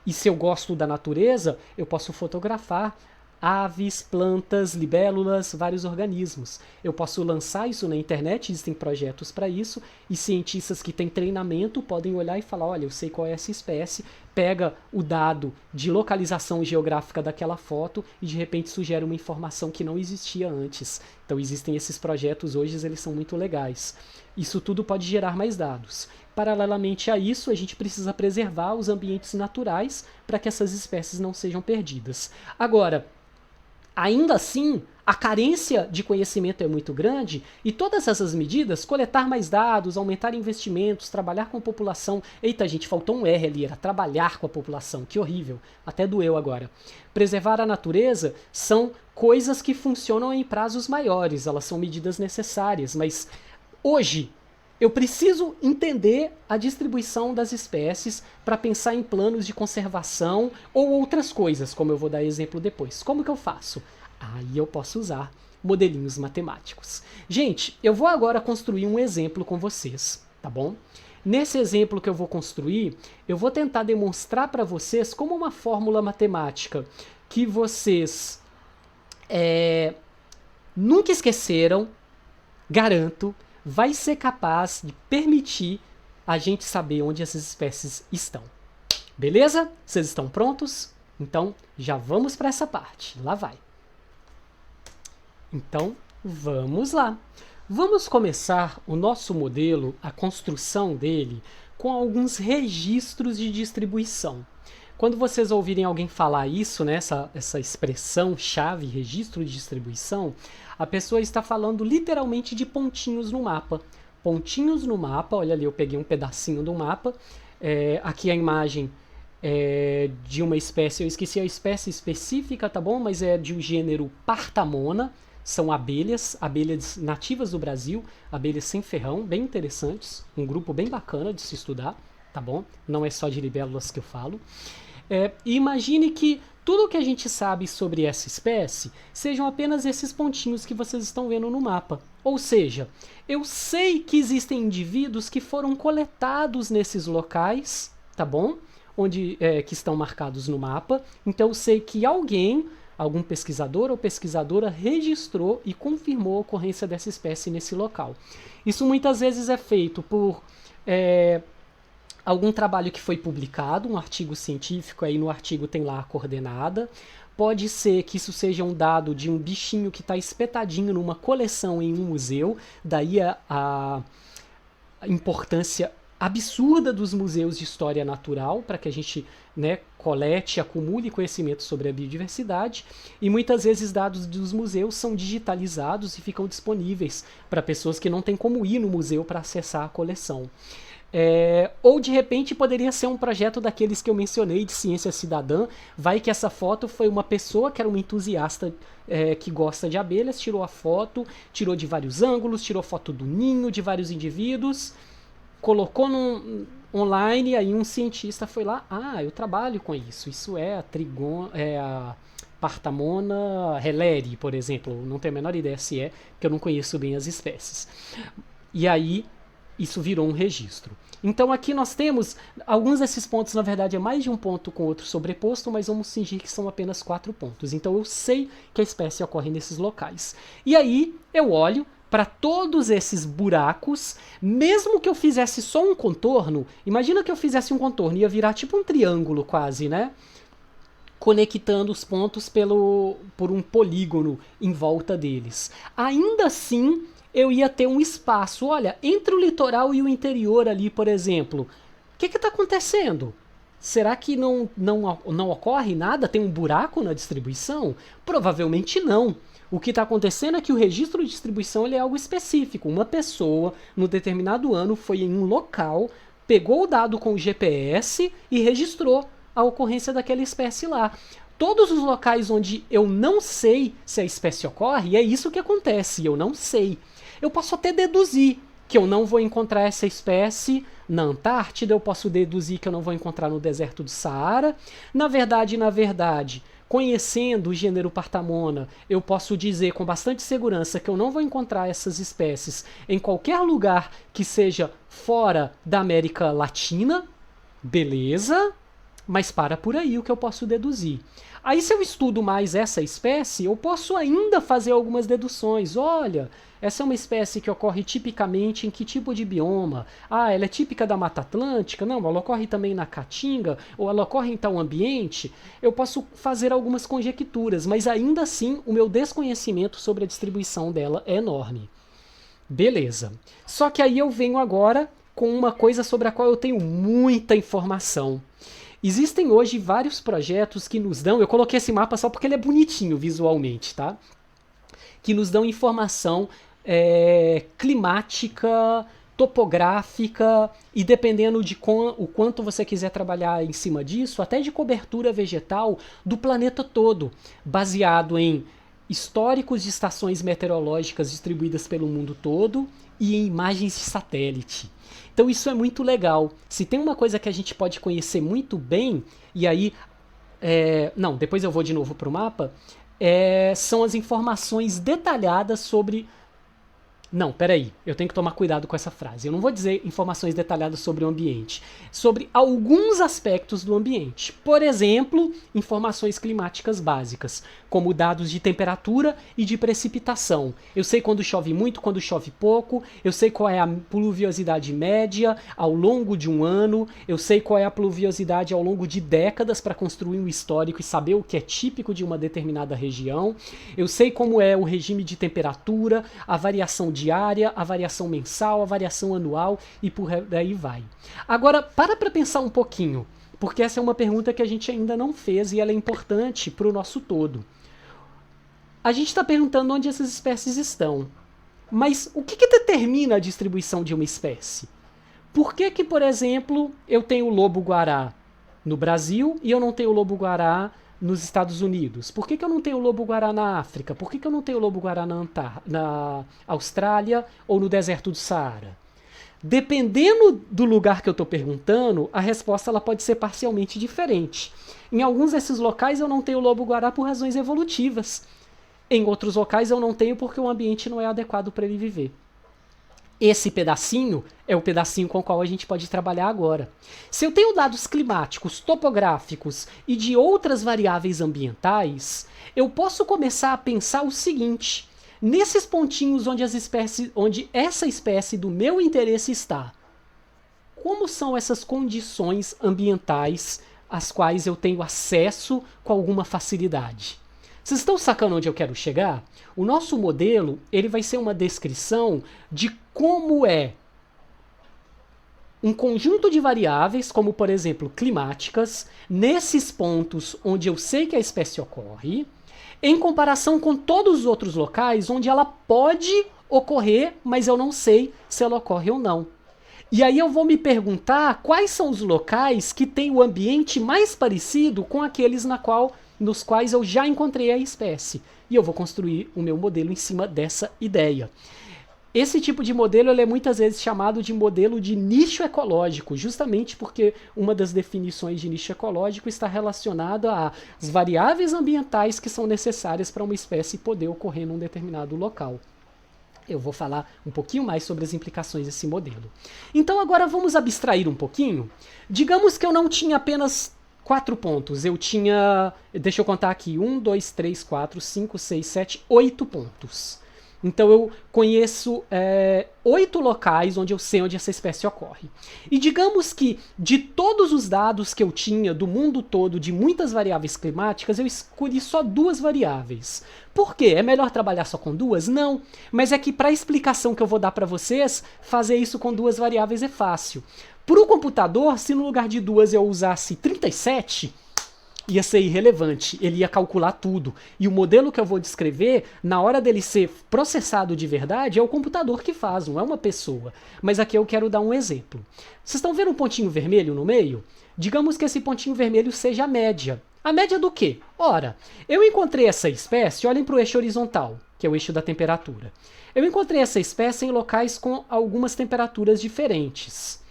e se eu gosto da natureza, eu posso fotografar aves, plantas, libélulas, vários organismos. Eu posso lançar isso na internet, existem projetos para isso, e cientistas que têm treinamento podem olhar e falar: olha, eu sei qual é essa espécie, pega o dado de localização geográfica daquela foto e de repente sugere uma informação que não existia antes. Então existem esses projetos hoje, eles são muito legais. Isso tudo pode gerar mais dados. Paralelamente a isso, a gente precisa preservar os ambientes naturais para que essas espécies não sejam perdidas. Agora, ainda assim, a carência de conhecimento é muito grande e todas essas medidas, coletar mais dados, aumentar investimentos, trabalhar com a população... Eita, gente, faltou um R ali, era trabalhar com a população, que horrível, até doeu agora. Preservar a natureza são coisas que funcionam em prazos maiores, elas são medidas necessárias, mas hoje eu preciso entender a distribuição das espécies para pensar em planos de conservação ou outras coisas, como eu vou dar exemplo depois. Como que eu faço? Aí eu posso usar modelinhos matemáticos. Gente, eu vou agora construir um exemplo com vocês, tá bom? Nesse exemplo que eu vou construir, eu vou tentar demonstrar para vocês como uma fórmula matemática que vocês nunca esqueceram, garanto, vai ser capaz de permitir a gente saber onde essas espécies estão. Beleza? Vocês estão prontos? Então, já vamos para essa parte. Lá vai. Então, vamos lá. Vamos começar o nosso modelo, a construção dele, com alguns registros de distribuição. Quando vocês ouvirem alguém falar isso, né, essa expressão-chave, registro de distribuição, a pessoa está falando literalmente de pontinhos no mapa. Pontinhos no mapa, olha ali, eu peguei um pedacinho do mapa. Aqui a imagem é de uma espécie, eu esqueci a espécie específica, tá bom? Mas é de um gênero Partamona. São abelhas nativas do Brasil, abelhas sem ferrão, bem interessantes, um grupo bem bacana de se estudar, tá bom? Não é só de libélulas que eu falo. E imagine que tudo o que a gente sabe sobre essa espécie sejam apenas esses pontinhos que vocês estão vendo no mapa. Ou seja, eu sei que existem indivíduos que foram coletados nesses locais, tá bom? Que estão marcados no mapa. Então eu sei que algum pesquisador ou pesquisadora registrou e confirmou a ocorrência dessa espécie nesse local. Isso muitas vezes é feito por algum trabalho que foi publicado, um artigo científico, aí no artigo tem lá a coordenada. Pode ser que isso seja um dado de um bichinho que está espetadinho numa coleção em um museu, daí a importância absurda dos museus de história natural, para que a gente colete, acumule conhecimento sobre a biodiversidade, e muitas vezes dados dos museus são digitalizados e ficam disponíveis para pessoas que não têm como ir no museu para acessar a coleção. Ou de repente poderia ser um projeto daqueles que eu mencionei de ciência cidadã. Vai que essa foto foi uma pessoa que era uma entusiasta que gosta de abelhas, tirou a foto, tirou de vários ângulos, tirou foto do ninho de vários indivíduos, colocou online, e aí um cientista foi lá: eu trabalho com isso é a Partamona helleri, por exemplo. Não tenho a menor ideia se porque eu não conheço bem as espécies. E aí isso virou um registro. Então aqui nós temos alguns desses pontos, na verdade é mais de um ponto com outro sobreposto, mas vamos fingir que são apenas 4 pontos. Então eu sei que a espécie ocorre nesses locais. E aí eu olho para todos esses buracos, mesmo que eu fizesse só um contorno. Imagina que eu fizesse um contorno, ia virar tipo um triângulo quase, né? Conectando os pontos por um polígono em volta deles. Ainda assim, eu ia ter um espaço, olha, entre o litoral e o interior ali, por exemplo. O que está acontecendo? Será que não ocorre nada? Tem um buraco na distribuição? Provavelmente não. O que está acontecendo é que o registro de distribuição ele é algo específico. Uma pessoa, no determinado ano, foi em um local, pegou o dado com o GPS e registrou a ocorrência daquela espécie lá. Todos os locais onde eu não sei se a espécie ocorre, é isso que acontece, eu não sei. Eu posso até deduzir que eu não vou encontrar essa espécie na Antártida, eu posso deduzir que eu não vou encontrar no deserto do Saara. Na verdade, conhecendo o gênero Partamona, eu posso dizer com bastante segurança que eu não vou encontrar essas espécies em qualquer lugar que seja fora da América Latina. Beleza, mas para por aí o que eu posso deduzir. Aí, se eu estudo mais essa espécie, eu posso ainda fazer algumas deduções. Olha, essa é uma espécie que ocorre tipicamente em que tipo de bioma? Ah, ela é típica da Mata Atlântica? Não, ela ocorre também na Caatinga? Ou ela ocorre em tal ambiente? Eu posso fazer algumas conjecturas, mas ainda assim o meu desconhecimento sobre a distribuição dela é enorme. Beleza. Só que aí eu venho agora com uma coisa sobre a qual eu tenho muita informação. Existem hoje vários projetos que nos dão... Eu coloquei esse mapa só porque ele é bonitinho visualmente, tá? Que nos dão informação climática, topográfica e dependendo de o quanto você quiser trabalhar em cima disso, até de cobertura vegetal do planeta todo, baseado em históricos de estações meteorológicas distribuídas pelo mundo todo e em imagens de satélite. Então isso é muito legal. Se tem uma coisa que a gente pode conhecer muito bem, e aí... depois eu vou de novo para o mapa, são as informações detalhadas sobre... Não, peraí, eu tenho que tomar cuidado com essa frase. Eu não vou dizer informações detalhadas sobre o ambiente, sobre alguns aspectos do ambiente. Por exemplo, informações climáticas básicas, como dados de temperatura e de precipitação. Eu sei quando chove muito, quando chove pouco, eu sei qual é a pluviosidade média ao longo de um ano, eu sei qual é a pluviosidade ao longo de décadas para construir um histórico e saber o que é típico de uma determinada região. Eu sei como é o regime de temperatura, a variação diária, a variação mensal, a variação anual e por aí vai. Agora, para pensar um pouquinho, porque essa é uma pergunta que a gente ainda não fez e ela é importante para o nosso todo. A gente está perguntando onde essas espécies estão, mas o que determina a distribuição de uma espécie? Por que, por exemplo, eu tenho lobo-guará no Brasil e eu não tenho lobo-guará nos Estados Unidos? Por que eu não tenho lobo-guará na África? Por que eu não tenho lobo-guará na Austrália ou no deserto do Saara? Dependendo do lugar que eu estou perguntando, a resposta ela pode ser parcialmente diferente. Em alguns desses locais eu não tenho lobo-guará por razões evolutivas. Em outros locais eu não tenho porque o ambiente não é adequado para ele viver. Esse pedacinho é o pedacinho com o qual a gente pode trabalhar agora. Se eu tenho dados climáticos, topográficos e de outras variáveis ambientais, eu posso começar a pensar o seguinte: nesses pontinhos onde essa espécie do meu interesse está, como são essas condições ambientais às quais eu tenho acesso com alguma facilidade? Vocês estão sacando onde eu quero chegar? O nosso modelo ele vai ser uma descrição de como é um conjunto de variáveis, como por exemplo climáticas, nesses pontos onde eu sei que a espécie ocorre, em comparação com todos os outros locais onde ela pode ocorrer, mas eu não sei se ela ocorre ou não. E aí eu vou me perguntar quais são os locais que têm o ambiente mais parecido com aqueles nos quais eu já encontrei a espécie. E eu vou construir o meu modelo em cima dessa ideia. Esse tipo de modelo ele é muitas vezes chamado de modelo de nicho ecológico, justamente porque uma das definições de nicho ecológico está relacionada às variáveis ambientais que são necessárias para uma espécie poder ocorrer num determinado local. Eu vou falar um pouquinho mais sobre as implicações desse modelo. Então agora vamos abstrair um pouquinho. Digamos que eu não tinha apenas 4 pontos. Eu tinha, deixa eu contar aqui, 1, 2, 3, 4, 5, 6, 7, 8 pontos. Então eu conheço 8 locais onde eu sei onde essa espécie ocorre. E digamos que de todos os dados que eu tinha do mundo todo, de muitas variáveis climáticas, eu escolhi só 2 variáveis. Por quê? É melhor trabalhar só com 2? Não. Mas é que para a explicação que eu vou dar para vocês, fazer isso com 2 variáveis é fácil. Para o computador, se no lugar de 2 eu usasse 37, ia ser irrelevante, ele ia calcular tudo. E o modelo que eu vou descrever, na hora dele ser processado de verdade, é o computador que faz, não é uma pessoa. Mas aqui eu quero dar um exemplo. Vocês estão vendo um pontinho vermelho no meio? Digamos que esse pontinho vermelho seja a média. A média do quê? Ora, eu encontrei essa espécie, olhem para o eixo horizontal, que é o eixo da temperatura. Eu encontrei essa espécie em locais com algumas temperaturas diferentes.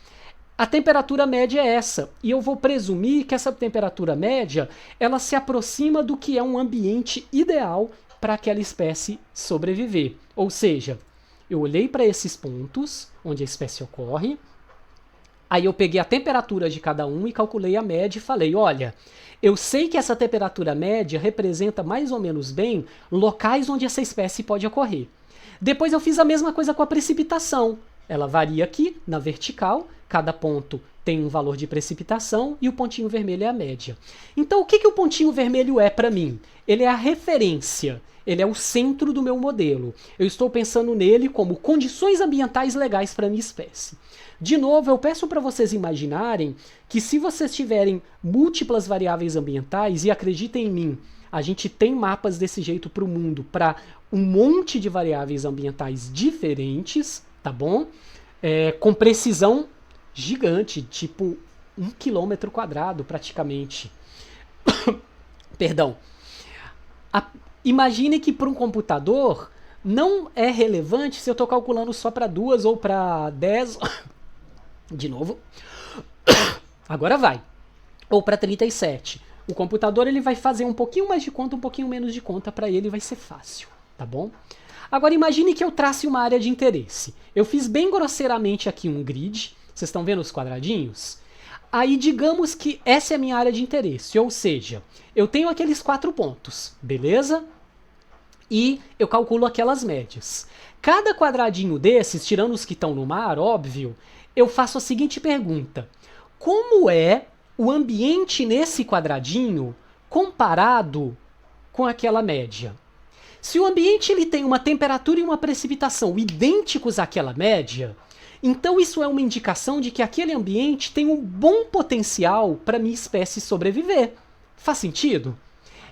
A temperatura média é essa, e eu vou presumir que essa temperatura média ela se aproxima do que é um ambiente ideal para aquela espécie sobreviver. Ou seja, eu olhei para esses pontos onde a espécie ocorre, aí eu peguei a temperatura de cada um e calculei a média e falei, olha, eu sei que essa temperatura média representa mais ou menos bem locais onde essa espécie pode ocorrer. Depois eu fiz a mesma coisa com a precipitação. Ela varia aqui, na vertical, cada ponto tem um valor de precipitação e o pontinho vermelho é a média. Então, o que o pontinho vermelho é para mim? Ele é a referência, ele é o centro do meu modelo. Eu estou pensando nele como condições ambientais legais para a minha espécie. De novo, eu peço para vocês imaginarem que se vocês tiverem múltiplas variáveis ambientais, e acreditem em mim, a gente tem mapas desse jeito para o mundo, para um monte de variáveis ambientais diferentes, tá bom? Com precisão gigante, tipo 1 quilômetro quadrado praticamente. Perdão. Imagine que para um computador não é relevante se eu estou calculando só para 2 ou para 10. De novo. Agora vai. Ou para 37. O computador ele vai fazer um pouquinho mais de conta, um pouquinho menos de conta, para ele vai ser fácil, tá bom? Agora imagine que eu trace uma área de interesse. Eu fiz bem grosseiramente aqui um grid, vocês estão vendo os quadradinhos? Aí digamos que essa é a minha área de interesse, ou seja, eu tenho aqueles 4 pontos, beleza? E eu calculo aquelas médias. Cada quadradinho desses, tirando os que estão no mar, óbvio, eu faço a seguinte pergunta. Como é o ambiente nesse quadradinho comparado com aquela média? Se o ambiente ele tem uma temperatura e uma precipitação idênticos àquela média, então isso é uma indicação de que aquele ambiente tem um bom potencial para minha espécie sobreviver. Faz sentido?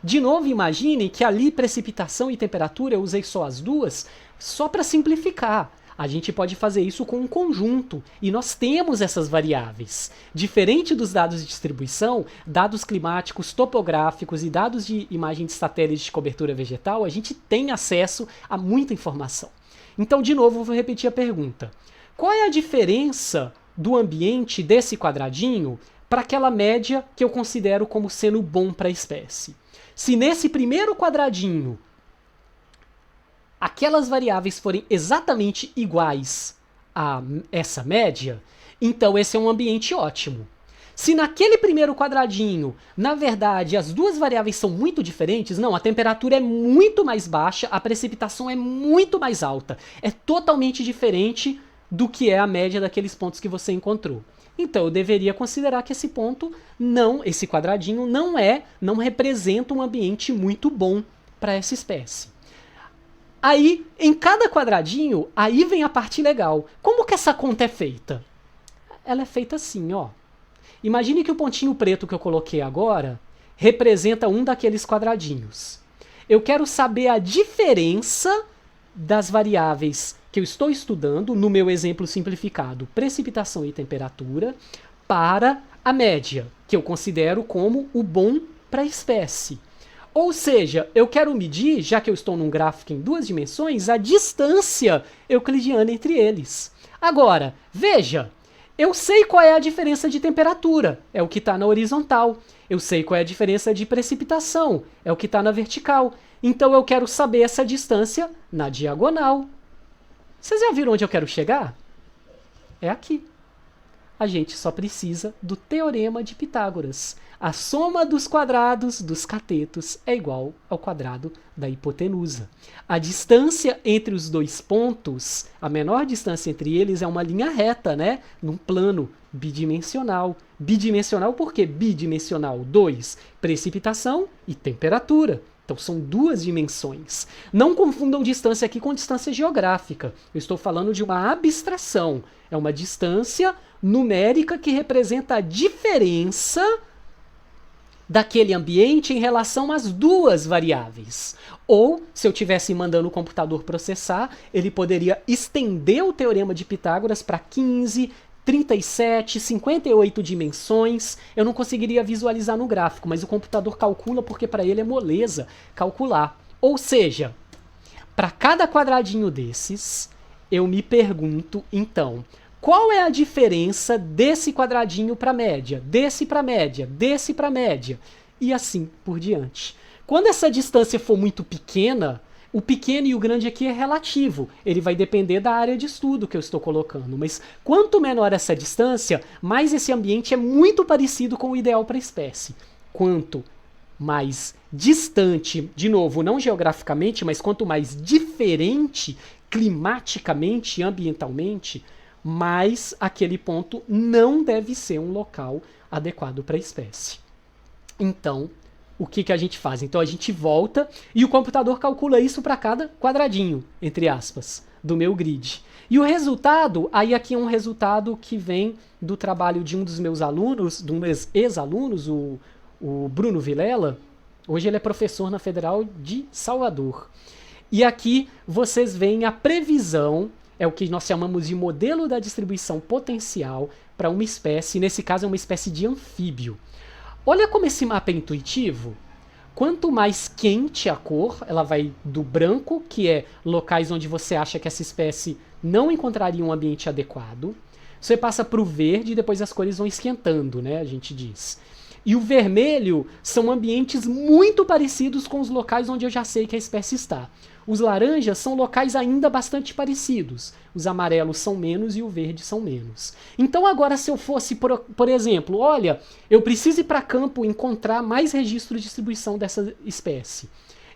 De novo, imaginem que ali precipitação e temperatura eu usei só as duas, só para simplificar. A gente pode fazer isso com um conjunto, e nós temos essas variáveis. Diferente dos dados de distribuição, dados climáticos, topográficos e dados de imagem de satélite de cobertura vegetal, a gente tem acesso a muita informação. Então, de novo, eu vou repetir a pergunta. Qual é a diferença do ambiente desse quadradinho para aquela média que eu considero como sendo bom para a espécie? Se nesse primeiro quadradinho aquelas variáveis forem exatamente iguais a essa média, então esse é um ambiente ótimo. Se naquele primeiro quadradinho, na verdade, as duas variáveis são muito diferentes, não, a temperatura é muito mais baixa, a precipitação é muito mais alta, é totalmente diferente do que é a média daqueles pontos que você encontrou. Então eu deveria considerar que esse ponto, esse quadradinho não representa um ambiente muito bom para essa espécie. Aí, em cada quadradinho, aí vem a parte legal. Como que essa conta é feita? Ela é feita assim, ó. Imagine que o pontinho preto que eu coloquei agora representa um daqueles quadradinhos. Eu quero saber a diferença das variáveis que eu estou estudando, no meu exemplo simplificado, precipitação e temperatura, para a média, que eu considero como o bom para a espécie. Ou seja, eu quero medir, já que eu estou num gráfico em 2 dimensões, a distância euclidiana entre eles. Agora, veja, eu sei qual é a diferença de temperatura, é o que está na horizontal. Eu sei qual é a diferença de precipitação, é o que está na vertical. Então eu quero saber essa distância na diagonal. Vocês já viram onde eu quero chegar? É aqui. A gente só precisa do teorema de Pitágoras. A soma dos quadrados dos catetos é igual ao quadrado da hipotenusa. A distância entre os dois pontos, a menor distância entre eles é uma linha reta, né? Num plano bidimensional. Bidimensional por quê? Bidimensional 2, precipitação e temperatura. Então são 2 dimensões. Não confundam distância aqui com distância geográfica. Eu estou falando de uma abstração. É uma distância numérica que representa a diferença daquele ambiente em relação às 2 variáveis. Ou, se eu estivesse mandando o computador processar, ele poderia estender o teorema de Pitágoras para 15, 37, 58 dimensões. Eu não conseguiria visualizar no gráfico, mas o computador calcula porque para ele é moleza calcular. Ou seja, para cada quadradinho desses, eu me pergunto, então, qual é a diferença desse quadradinho para a média, desse para a média, desse para a média, e assim por diante. Quando essa distância for muito pequena, o pequeno e o grande aqui é relativo. Ele vai depender da área de estudo que eu estou colocando. Mas quanto menor essa distância, mais esse ambiente é muito parecido com o ideal para a espécie. Quanto mais distante, de novo, não geograficamente, mas quanto mais diferente climaticamente e ambientalmente, mais aquele ponto não deve ser um local adequado para a espécie. Então, o que a gente faz? Então a gente volta e o computador calcula isso para cada quadradinho, entre aspas, do meu grid. E o resultado, aí aqui é um resultado que vem do trabalho de um dos meus alunos, de um ex-alunos, o Bruno Vilela. Hoje ele é professor na Federal de Salvador. E aqui vocês veem a previsão, é o que nós chamamos de modelo da distribuição potencial para uma espécie, nesse caso é uma espécie de anfíbio. Olha como esse mapa é intuitivo. Quanto mais quente a cor, ela vai do branco, que é locais onde você acha que essa espécie não encontraria um ambiente adequado. Você passa para o verde e depois as cores vão esquentando, né? A gente diz. E o vermelho são ambientes muito parecidos com os locais onde eu já sei que a espécie está. Os laranjas são locais ainda bastante parecidos. Os amarelos são menos e o verde são menos. Então agora se eu fosse, por exemplo, olha, eu preciso ir para campo encontrar mais registro de distribuição dessa espécie.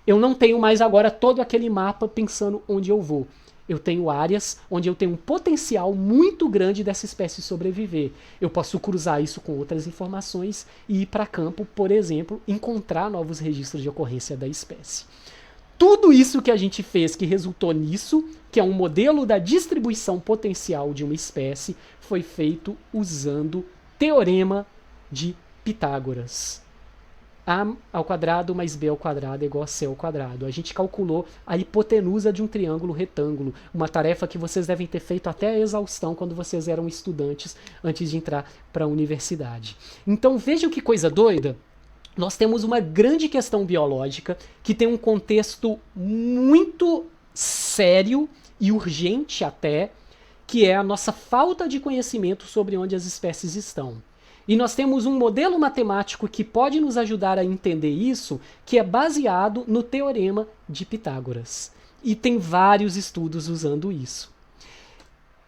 Eu não tenho mais agora todo aquele mapa pensando onde eu vou. Eu tenho áreas onde eu tenho um potencial muito grande dessa espécie sobreviver. Eu posso cruzar isso com outras informações e ir para campo, por exemplo, encontrar novos registros de ocorrência da espécie. Tudo isso que a gente fez que resultou nisso, que é um modelo da distribuição potencial de uma espécie, foi feito usando teorema de Pitágoras. A ao quadrado mais b ao quadrado é igual a c ao quadrado. A gente calculou a hipotenusa de um triângulo retângulo, uma tarefa que vocês devem ter feito até a exaustão quando vocês eram estudantes antes de entrar para a universidade. Então vejam que coisa doida. Nós temos uma grande questão biológica que tem um contexto muito sério e urgente até, que é a nossa falta de conhecimento sobre onde as espécies estão. E nós temos um modelo matemático que pode nos ajudar a entender isso, que é baseado no teorema de Pitágoras. E tem vários estudos usando isso.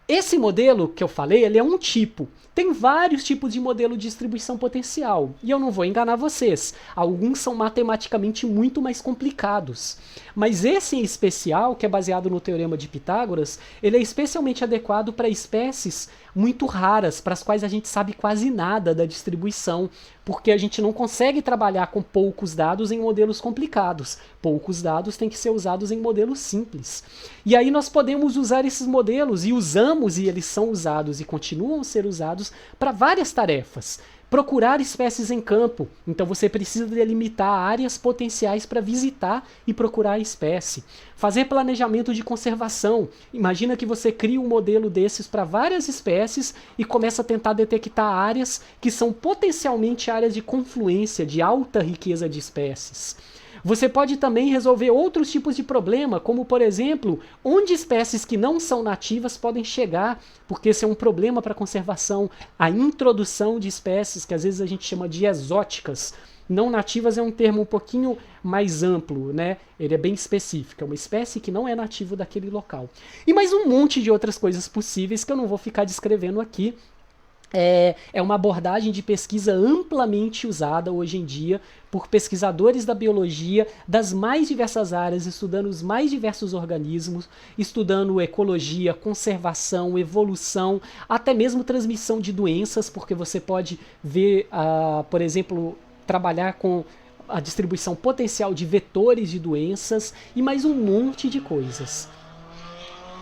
Esse modelo que eu falei, ele é um tipo. Tem vários tipos de modelo de distribuição potencial. E eu não vou enganar vocês. Alguns são matematicamente muito mais complicados. Mas esse em especial, que é baseado no teorema de Pitágoras, ele é especialmente adequado para espécies muito raras, para as quais a gente sabe quase nada da distribuição, porque a gente não consegue trabalhar com poucos dados em modelos complicados. Poucos dados têm que ser usados em modelos simples. E aí nós podemos usar esses modelos, e usamos, e eles são usados e continuam a ser usados para várias tarefas. Procurar espécies em campo. Então você precisa delimitar áreas potenciais para visitar e procurar a espécie. Fazer planejamento de conservação. Imagina que você cria um modelo desses para várias espécies e começa a tentar detectar áreas que são potencialmente áreas de confluência, de alta riqueza de espécies. Você pode também resolver outros tipos de problema, como, por exemplo, onde espécies que não são nativas podem chegar, porque esse é um problema para a conservação. A introdução de espécies, que às vezes a gente chama de exóticas. Não nativas é um termo um pouquinho mais amplo, né? Ele é bem específico, é uma espécie que não é nativo daquele local. E mais um monte de outras coisas possíveis que eu não vou ficar descrevendo aqui. É uma abordagem de pesquisa amplamente usada hoje em dia por pesquisadores da biologia das mais diversas áreas, estudando os mais diversos organismos, estudando ecologia, conservação, evolução, até mesmo transmissão de doenças, porque você pode ver, por exemplo, trabalhar com a distribuição potencial de vetores de doenças e mais um monte de coisas.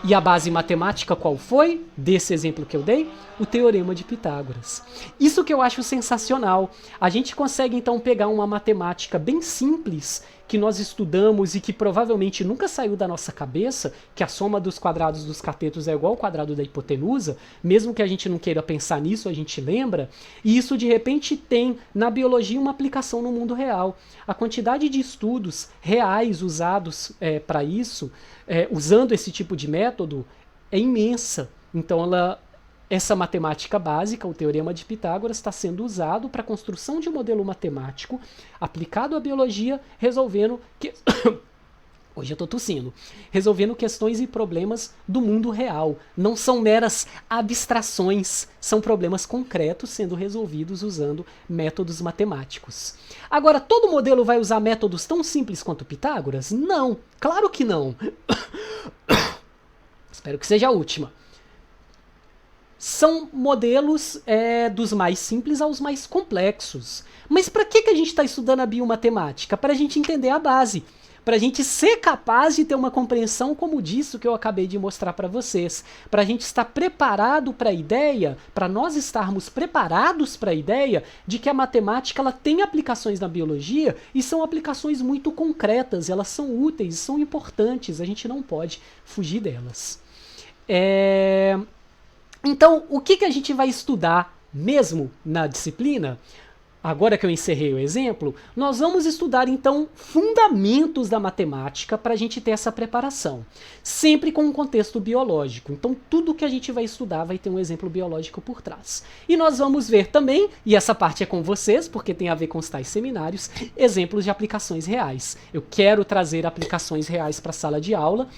E a base matemática qual foi? Desse exemplo que eu dei? O Teorema de Pitágoras. Isso que eu acho sensacional. A gente consegue então pegar uma matemática bem simples que nós estudamos e que provavelmente nunca saiu da nossa cabeça, que a soma dos quadrados dos catetos é igual ao quadrado da hipotenusa, mesmo que a gente não queira pensar nisso, a gente lembra, e isso de repente tem na biologia uma aplicação no mundo real. A quantidade de estudos reais usados para isso, usando esse tipo de método, é imensa. Então essa matemática básica, o Teorema de Pitágoras, está sendo usado para a construção de um modelo matemático aplicado à biologia, resolvendo hoje eu tô tossindo. Resolvendo questões e problemas do mundo real. Não são meras abstrações, são problemas concretos sendo resolvidos usando métodos matemáticos. Agora, todo modelo vai usar métodos tão simples quanto Pitágoras? Não, claro que não. Espero que seja a última. São modelos dos mais simples aos mais complexos. Mas para que a gente está estudando a biomatemática? Para a gente entender a base. Para a gente ser capaz de ter uma compreensão como disso que eu acabei de mostrar para vocês. Para a gente estar preparado para a ideia, para nós estarmos preparados para a ideia de que a matemática ela tem aplicações na biologia e são aplicações muito concretas, elas são úteis, são importantes, a gente não pode fugir delas. Então, o que a gente vai estudar mesmo na disciplina? Agora que eu encerrei o exemplo, nós vamos estudar então fundamentos da matemática para a gente ter essa preparação, sempre com um contexto biológico. Então tudo que a gente vai estudar vai ter um exemplo biológico por trás. E nós vamos ver também, e essa parte é com vocês, porque tem a ver com os tais seminários, exemplos de aplicações reais. Eu quero trazer aplicações reais para a sala de aula,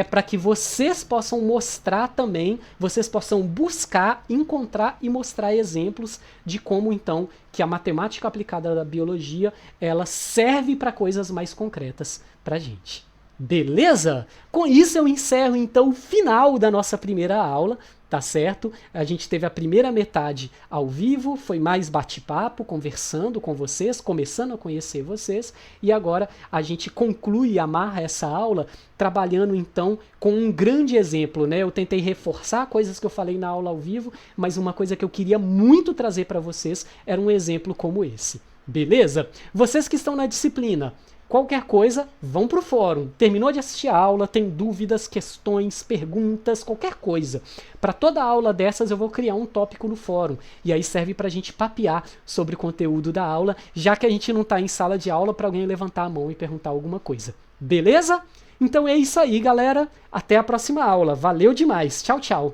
para que vocês possam mostrar também, vocês possam buscar, encontrar e mostrar exemplos de como então que a matemática aplicada da biologia ela serve para coisas mais concretas para a gente. Beleza? Com isso eu encerro então o final da nossa primeira aula, tá certo? A gente teve a primeira metade ao vivo, foi mais bate-papo, conversando com vocês, começando a conhecer vocês, e agora a gente conclui e amarra essa aula trabalhando então com um grande exemplo, né? Eu tentei reforçar coisas que eu falei na aula ao vivo, mas uma coisa que eu queria muito trazer para vocês era um exemplo como esse. Beleza? Vocês que estão na disciplina, qualquer coisa, vão para o fórum. Terminou de assistir a aula, tem dúvidas, questões, perguntas, qualquer coisa. Para toda aula dessas eu vou criar um tópico no fórum. E aí serve para a gente papear sobre o conteúdo da aula, já que a gente não está em sala de aula para alguém levantar a mão e perguntar alguma coisa. Beleza? Então é isso aí, galera. Até a próxima aula. Valeu demais. Tchau, tchau.